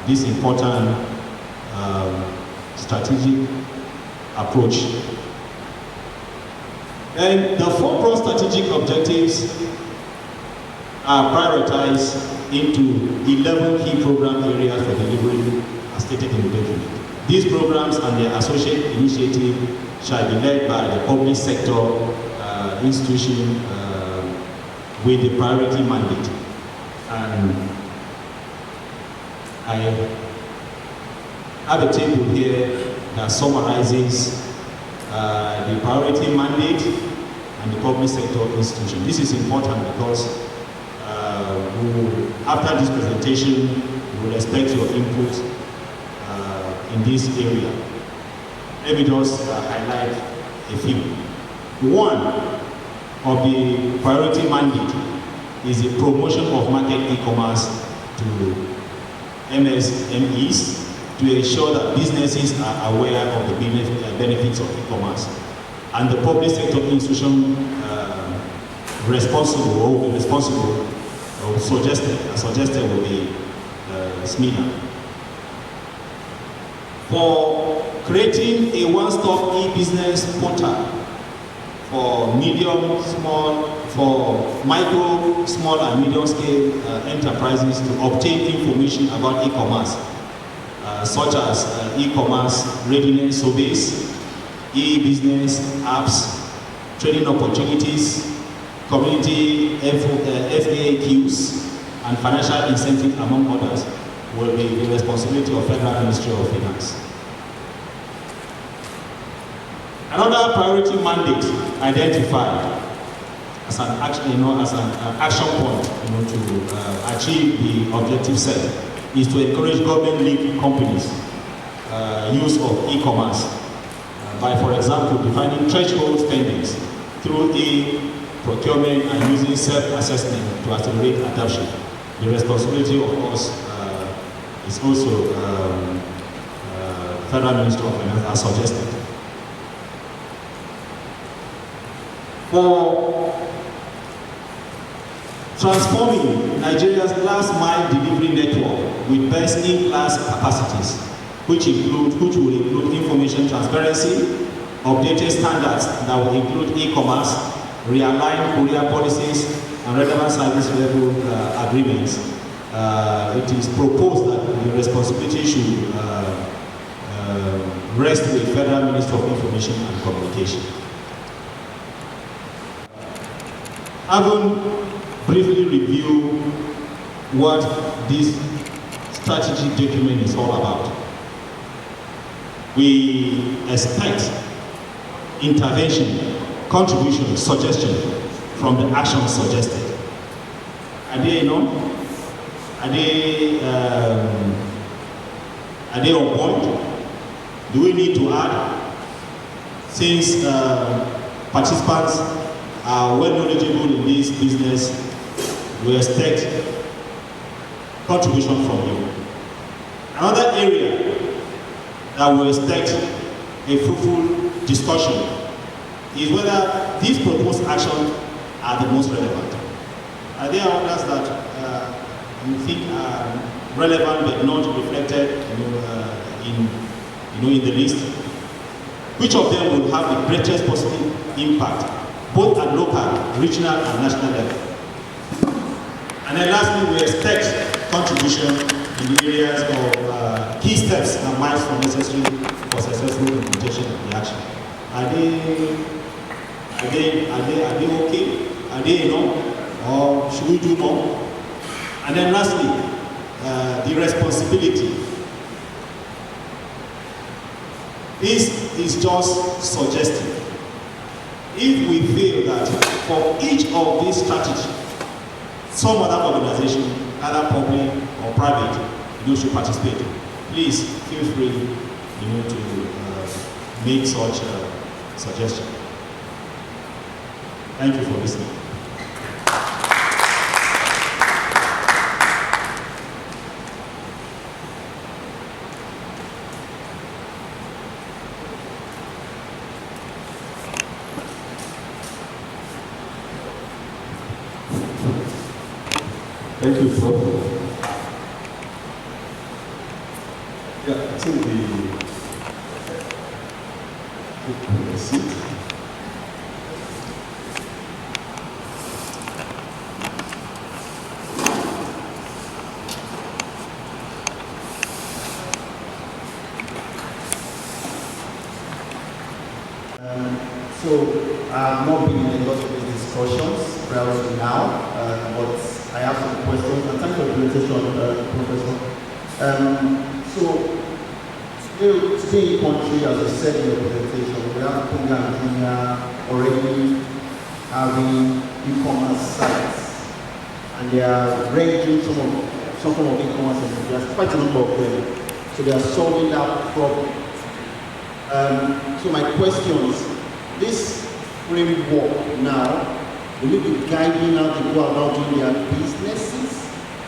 this important strategic approach. And the 4 broad strategic objectives are prioritized into 11 key program areas for delivery as stated in the document. These programs and their associated initiative shall be led by the public sector institution with the priority mandate. And I have a table here that summarizes the priority mandate and the public sector institution. This is important because after this presentation, we will expect your input in this area. Let me just highlight a few. One of the priority mandate is the promotion of market e-commerce to MSMEs to ensure that businesses are aware of the benefits of e-commerce. And the public sector institution responsible or suggested will be SMENA. For creating a one-stop e-business portal for micro, small and medium scale enterprises to obtain information about e-commerce, such as e-commerce readiness surveys, e-business apps, training opportunities, community FAQs, and financial incentives, among others, will be the responsibility of Federal Ministry of Finance. Another priority mandate identified as an action point, to achieve the objective set is to encourage government-linked companies' use of e-commerce by, for example, defining threshold spendings through e-procurement and using self-assessment to accelerate adoption. The responsibility, of course, is also Federal Ministry of Finance as suggested. For transforming Nigeria's last mile delivery network with best-in-class capacities, which will include information transparency, updated standards that will include e-commerce, realigned courier policies, and relevant service level agreements. It is proposed that the responsibility should rest with Federal Ministry of Information and Communication. Having briefly review what this strategic document is all about, we expect intervention, contribution, suggestion from the actions suggested. Are they on point? Do we need to add? Since participants are well knowledgeable in this business, we expect contribution from you. Another area that we expect a fruitful discussion is whether these proposed actions are the most relevant. Are there others that you think are relevant but not reflected in the list? Which of them will have the greatest positive impact, both at local, regional, and national level? And then lastly, we expect contribution in the areas of key steps and milestones necessary for successful implementation of the action. Are they okay? Are they enough? Or should we do more? And then lastly, the responsibility. This is just suggestive. If we feel that for each of these strategies, some other organization, either public or private, should participate, please feel free to make such a suggestion. Thank you for listening. Thank you, Prof. Yeah, I think the seat. So I've not been in a lot of these discussions prior to now, but I have some questions. And thanks for the presentation, Professor. So today in country, as I said in your presentation, we have Conga and Kenya already having e-commerce sites, and they are ranging some form of e-commerce, and there's quite a number of them. So they are solving that problem. So my question is, this framework now, will it be guiding how they go about doing their businesses?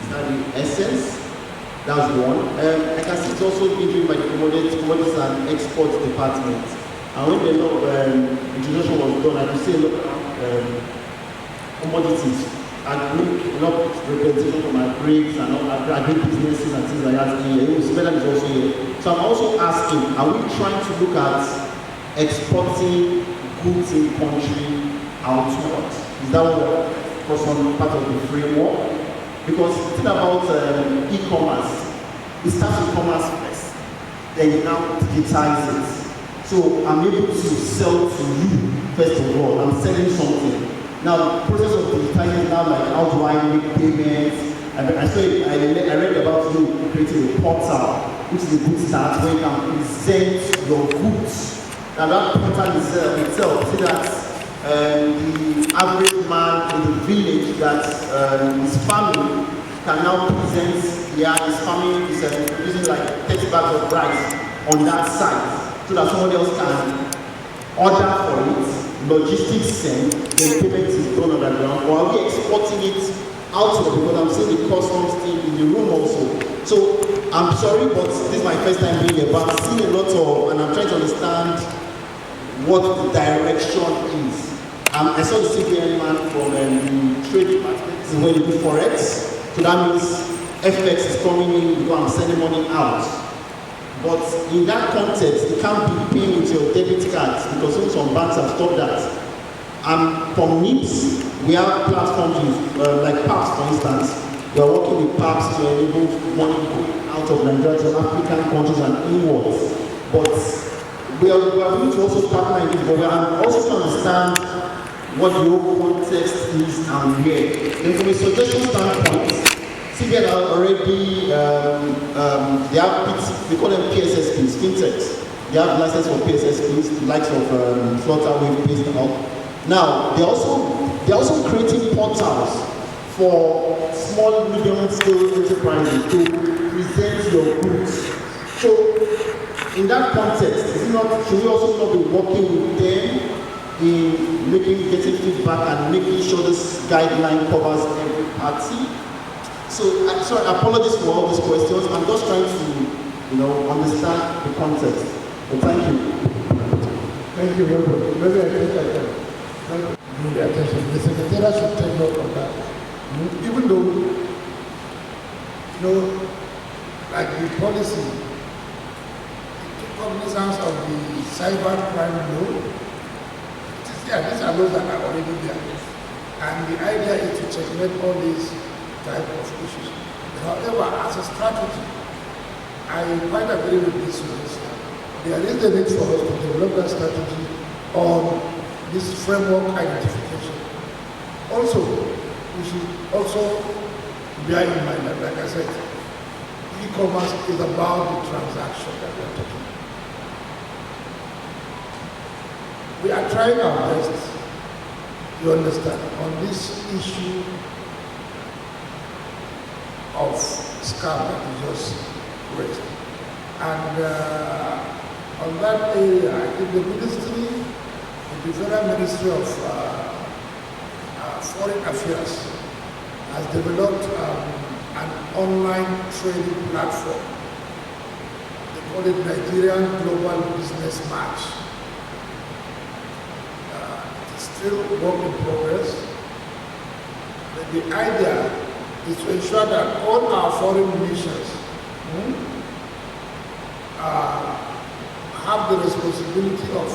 Is that the essence? That's one. I can see it's also being driven by the commodities and export department. And when the law introduction was done, I could see a lot of commodities, a lot of representation from agrics and agri-businesses and things like that. Spelling is also here. So I'm also asking, are we trying to look at exporting goods in country outward? Is that what was one part of the framework? Because the thing about e-commerce, it starts with commerce first, then you now digitize it. So I'm able to sell to you, first of all. I'm selling something. Now, the process of digitizing is now like, how do I make payments? I read about you creating a portal, which is a good start, where you can present your goods. Now, that portal itself, see that the average man in the village that is farming can now present, his farming is using like 30 bags of rice on that site, so that somebody else can order for it, logistics send, then payment is done on the ground, or are we exporting it outward? Because I'm seeing the customs team in the room also. So I'm sorry, but this is my first time being here, but I'm seeing a lot of, and I'm trying to understand what the direction is. I saw the CBN man from the trade department. This is where you do Forex. So that means FX is coming in, you I'm sending money out. But in that context, you can't be paying with your debit cards because even some banks have stopped that. From NIPS, we have platforms like PAPS, for instance. We are working with PAPS to enable money going out of Nigeria to African countries and inwards. But we are going to also partner in this, but we are also to understand what the whole context is and where. Then from a suggestion standpoint, CBN are already, they have, we call them PSSPs, fintechs. They have license for PSSPs, the likes of Flutterwave, PayStop. Now, they're also creating portals for small, medium-scale enterprises to present your goods. So, in that context, should we also not be working with them in getting feedback and making sure this guideline covers every party? So, sorry, apologies for all these questions. I'm just trying to, understand the context. But thank you. Thank you very much. Maybe I think I can bring the attention. The Secretariat should take note of that. Even though, like the policy, it took cognizance of the cyber crime law. Yeah, these are laws that are already there. And the idea is to checkmate all these type of issues. However, as a strategy, I quite agree with this suggestion. There is the need for us to develop that strategy on this framework identification. Also, we should also bear in mind that, like I said, e-commerce is about the transaction that we are talking about. We are trying our best, you understand, on this issue of scam that you just raised. And on that area, I think the ministry, the Federal Ministry of Foreign Affairs has developed an online trading platform. They call it Nigerian Global Business Match. Still work in progress. But the idea is to ensure that all our foreign missions have the responsibility of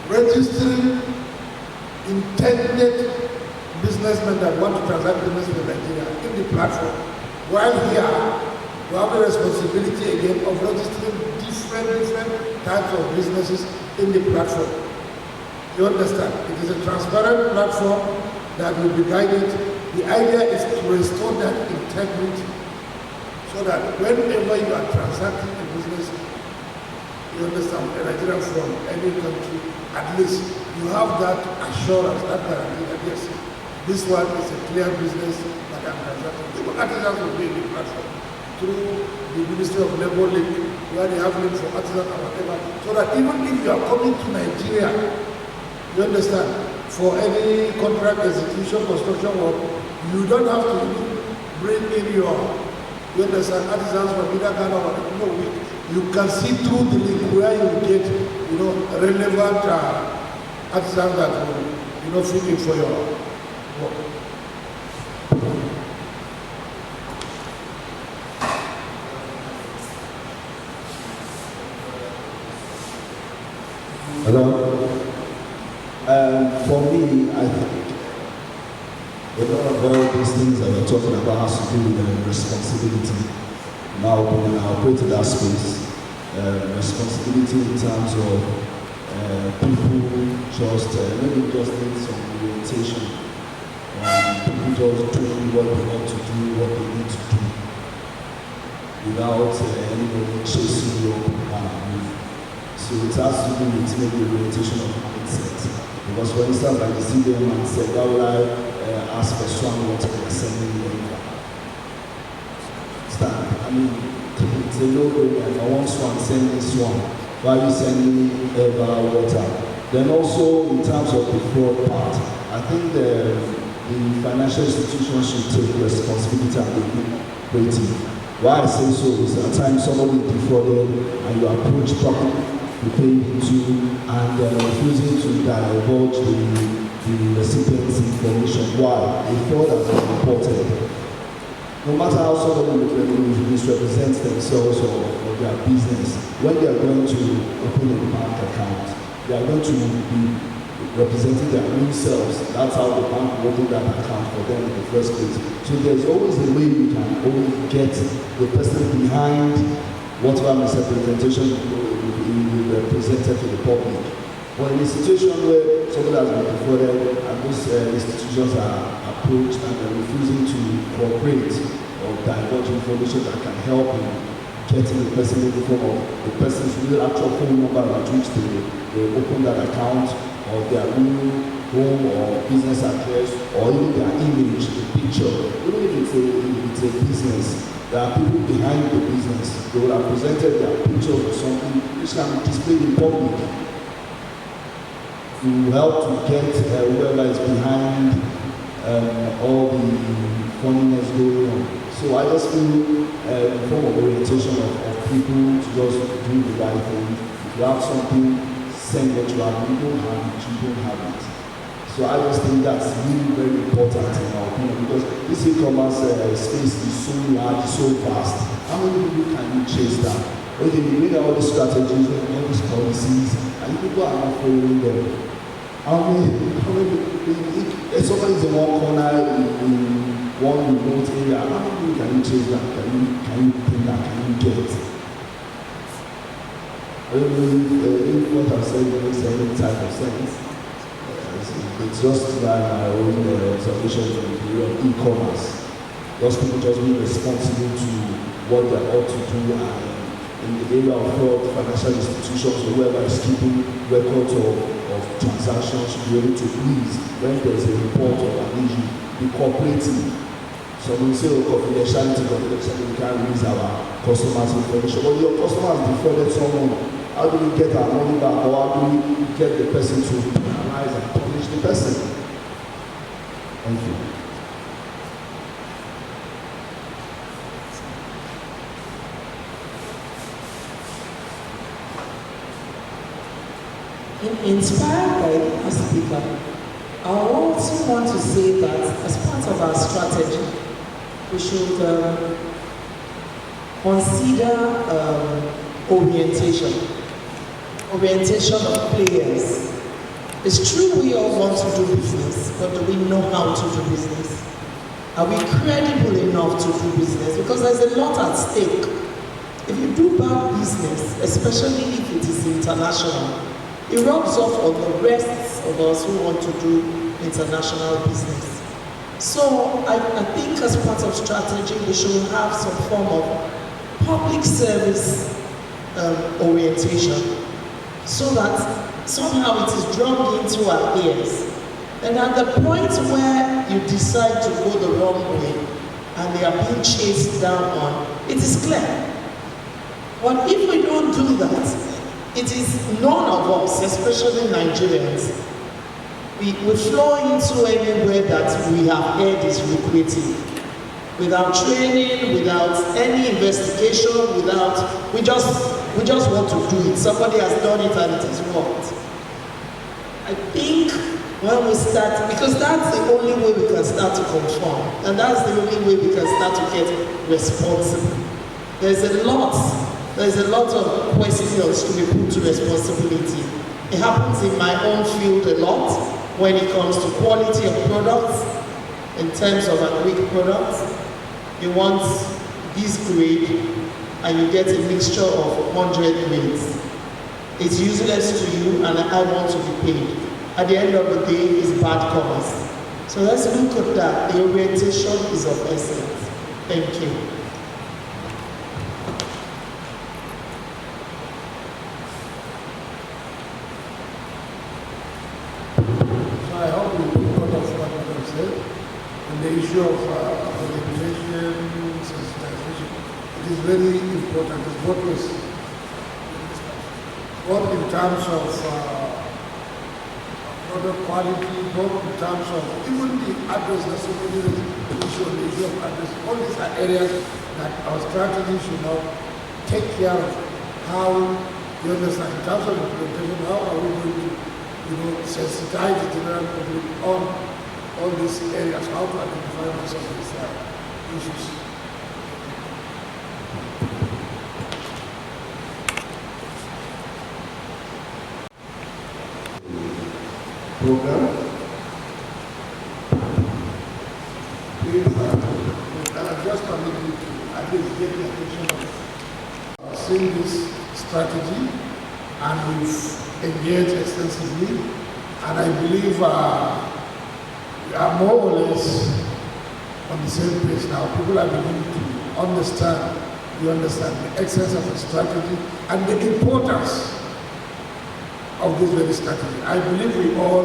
registering intended businessmen that want to transact business in Nigeria in the platform. While here, we have the responsibility again of registering different types of businesses in the platform. You understand? It is a transparent platform that will be guided. The idea is to restore that integrity so that whenever you are transacting a business, you understand, a Nigerian from any country, at least you have that assurance, that guarantee that yes, this one is a clear business that I'm transacting. Even artisans will be in the platform through the Ministry of Labour link, where they have links for artisans and whatever, so that even if you are coming to Nigeria, you understand, for any contract execution, construction work, you don't have to bring in your You understand? Artisans from either Ghana or you can see through the link where you get, relevant artisans that will, fit in for your work. Hello. For me, I think a lot of all these things that we're talking about has to do with responsibility. In my opinion, I operate in that space. Responsibility in terms of people just maybe just need some orientation. People just doing what they want to do, what they need to do, without anybody chasing you up. So it has to do with maybe orientation of mindset. Because for instance, like the CDM man said, why would I ask for someone what to send me over? I mean, it's a no-brainer. If I want someone, send this one. Why are you sending me ever water? Then also, in terms of the fraud part, I think the financial institutions should take responsibility and be creative. Why I say so is at times somebody defrauded and you approach properly, you pay into, and refusing to divulge the recipient's information. Why? A fraud has been reported. No matter how somebody misrepresents themselves or their business, when they are going to open a bank account, they are going to be representing their own selves. That's how the bank will open that account for them in the first place. So there's always a way we can always get the person behind whatever misrepresentation we represented to the public. But in a situation where somebody has been defrauded and those institutions are approached and are refusing to cooperate or divulge information that can help in getting the person in the form of the person's real actual phone number at which they open that account, or their real home or business address, or even their image, the picture. Even if it's a business, there are people behind the business. They will have presented their picture or something which can be displayed in public to help to get whoever is behind all the funniness going on. So I just feel a form of orientation of people to just do the right thing. If you have something, send what you have. You don't have it, you don't have it. So I just think that's really very important in our opinion, because this e-commerce space is so large, so vast. How many people can you chase that? Okay, you made all these strategies and all these policies, and people are not following them. If somebody's in one corner in one remote area, how many people can you chase that? Can you think that? Can you get? I don't know if what I've said makes any type of sense. It's just like my own observation in the area of e-commerce. Those people just being responsible to what they ought to do, and in the area of fraud, financial institutions, or whoever is keeping records of transactions should be able to please, when there's a report or an issue, be cooperative. So we say, confidentiality, we can't release our customers' information. But your customers defrauded someone. How do we get our money back, or how do we get the person to penalize and punish the person? Thank you. Inspired by the speaker, I also want to say that as part of our strategy, we should consider orientation of players. It's true we all want to do business, but do we know how to do business? Are we credible enough to do business? Because there's a lot at stake. If you do bad business, especially if it is international, it rubs off on the rest of us who want to do international business. So I think as part of strategy, we should have some form of public service orientation, so that somehow it is drummed into our ears. And at the point where you decide to go the wrong way and they are being chased down on, it is clear. But if we don't do that, it is none of us, especially Nigerians, we flow into anywhere that we have heard is lucrative. without training, without any investigation, we just want to do it. Somebody has done it and it is worked. I think when we start, because that's the only way we can start to conform, and that's the only way we can start to get responsible. There's a lot of questions to be put to responsibility. It happens in my own field a lot when it comes to quality of products, in terms of agric products. You want this grade and you get a mixture of 100 grades. It's useless to you and I want to be paid. At the end of the day, it's bad commerce. So let's look at that. The orientation is of essence. Thank you. I hope we put out of what you have said. And the issue of regulation, sensitization, it is very important. It's both in terms of product quality, both in terms of even the address, the issue of address. All these are areas that our strategy should now take care of. How, you understand, in terms of implementation, how are we going to sensitize the general public on all these areas, how to identify most of these issues. Program. Please, just permit me to at least get the attention of seeing this strategy, and we've engaged extensively, and I believe we are more or less on the same page now. People are beginning to understand the essence of the strategy and the importance of this very strategy. I believe we all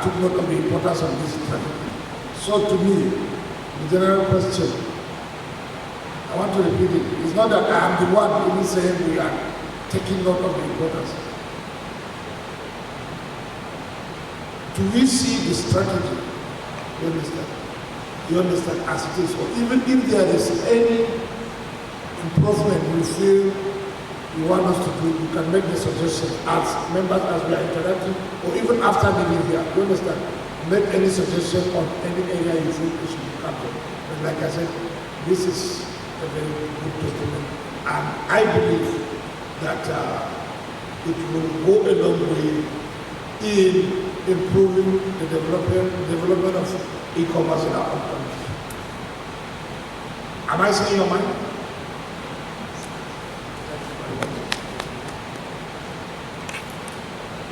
took note of the importance of this strategy. So to me, the general question, I want to repeat it, it's not that I am the one even saying we are taking note of the importance. Do we see the strategy? You understand as it is, or even if there is any improvement you feel you want us to do, you can make the suggestion as members as we are interacting, or even after meeting here. You understand? Make any suggestion on any area you feel it should be covered. But like I said, this is a very good document, and I believe that it will go a long way in improving the development of e-commerce in our own country. Am I saying your mind?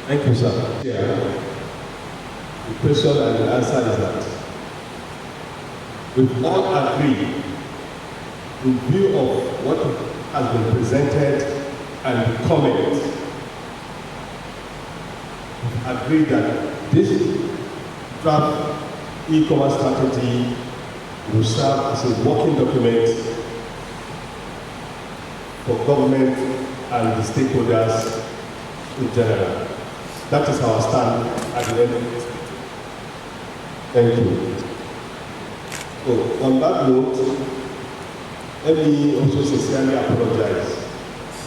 Thank you, sir. Yeah. The question and the answer is that we've all agreed, in view of what has been presented and the comments, we've agreed that this draft e-commerce strategy will serve as a working document for government and the stakeholders in general. That is our stand at the end of this meeting. Thank you. So, on that note, let me also sincerely apologize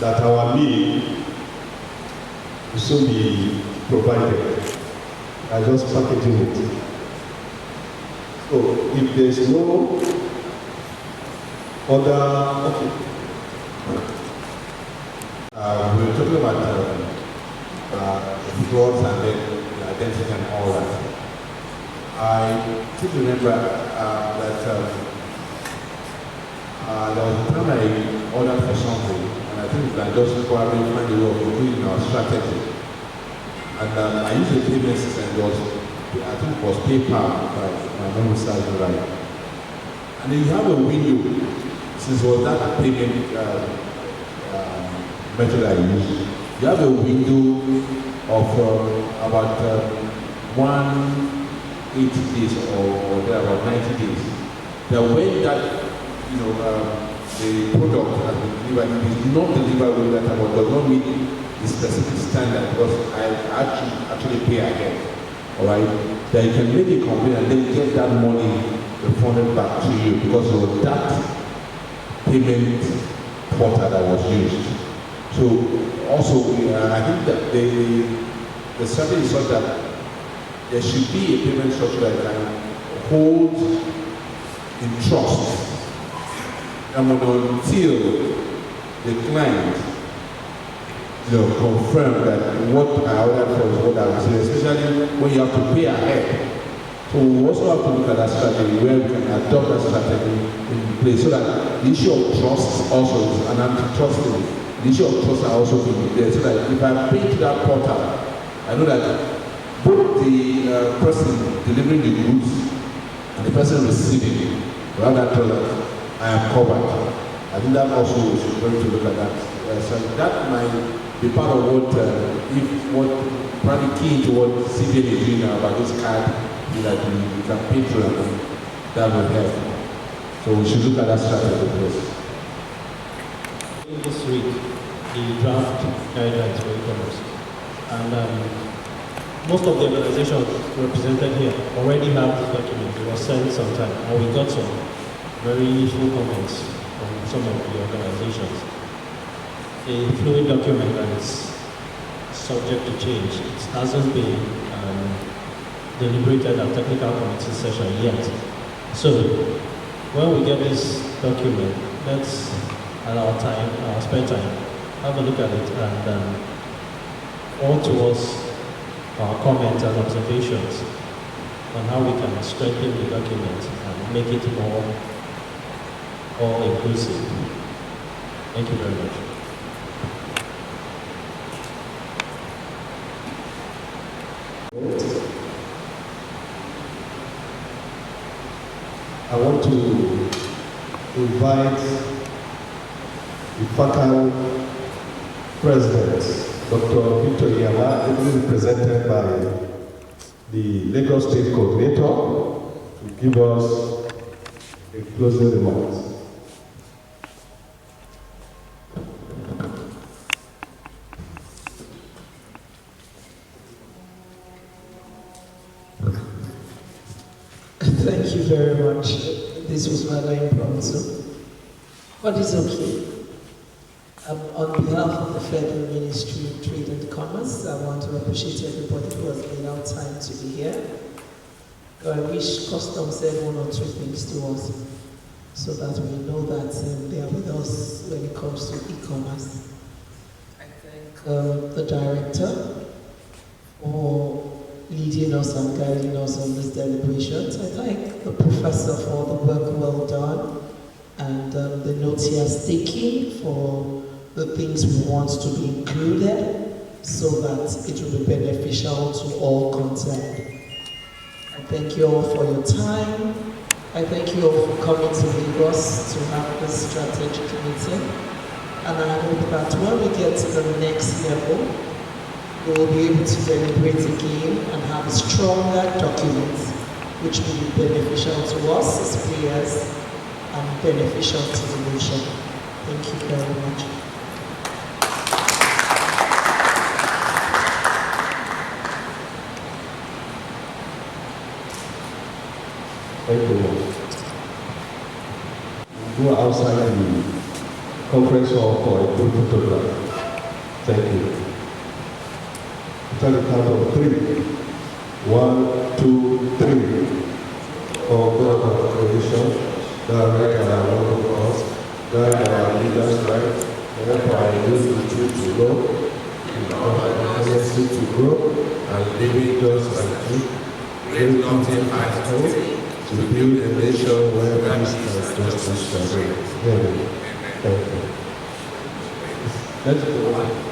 that our meal will soon be provided. I just packaging it. So, if there is no other, okay. We were talking about frauds and then the identity and all that. I still remember that there was a time I ordered for something, and I think we can just probably find a way of doing our strategy. And I used a payment system, I think it was PayPal, if my memory serves me right. And then you have a window, since it was that payment method I used. You have a window of about 180 days or there about 90 days. That when that the product has been delivered, it is not delivered with that amount, does not meet the specific standard because I actually pay ahead. Alright? Then you can make a complaint and then get that money refunded back to you because it was that payment portal that was used. So also, I think that the strategy is such that there should be a payment structure that can hold in trust. And until the client confirm that what I ordered for is what I received, especially when you have to pay ahead. So we also have to look at that strategy where we can adopt that strategy in place so that the issue of trust also is, and antitrust thing, the issue of trust are also being there so that if I pay to that portal, I know that both the person delivering the goods and the person receiving it, rather than I am covered. I think that also is going to look at that. So that might be part of what probably key to what CBN is doing now about this card that you can pay through and that will help. So we should look at that strategy first. This week, the draft guidelines for e-commerce, and most of the organizations represented here already have this document. It was sent sometime, and we got some very useful comments from some of the organizations. A fluid document that is subject to change. It hasn't been deliberated at technical committee session yet. So when we get this document, let's at our spare time, have a look at it and forward towards our comments and observations on how we can strengthen the document and make it more inclusive. Thank you very much. I want to invite the FACAN President, Dr. Victor Iyala, ably represented by the Lagos State Coordinator, to give us a closing remarks. Thank you very much. This was rather impromptu, but it's okay. On behalf of the Federal Ministry of Trade and Commerce, I want to appreciate everybody who has made out time to be here. I wish Customs said one or two things to us so that we know that they are with us when it comes to e-commerce. I thank the Director for leading us and guiding us on these deliberations. I thank the Professor for the work well done and the notes he has taken for the things we want to be included so that it will be beneficial to all concerned. I thank you all for your time. I thank you all for coming to Lagos to have this strategic meeting. And I hope that when we get to the next level, we will be able to deliberate again and have a stronger document which will be beneficial to us as players and beneficial to the nation. Thank you very much. Thank you. Go outside the conference hall for a group photograph. Thank you. Tell the count of 3. 1, 2, 3. Oh God of creation, thou right and our Lord of us, guide our leaders right, help our youth to grow, and our honesty to grow, and living us and keep, great nothing at home, to build a nation where peace and justice shall reign. Amen. Thank you. Let's go on.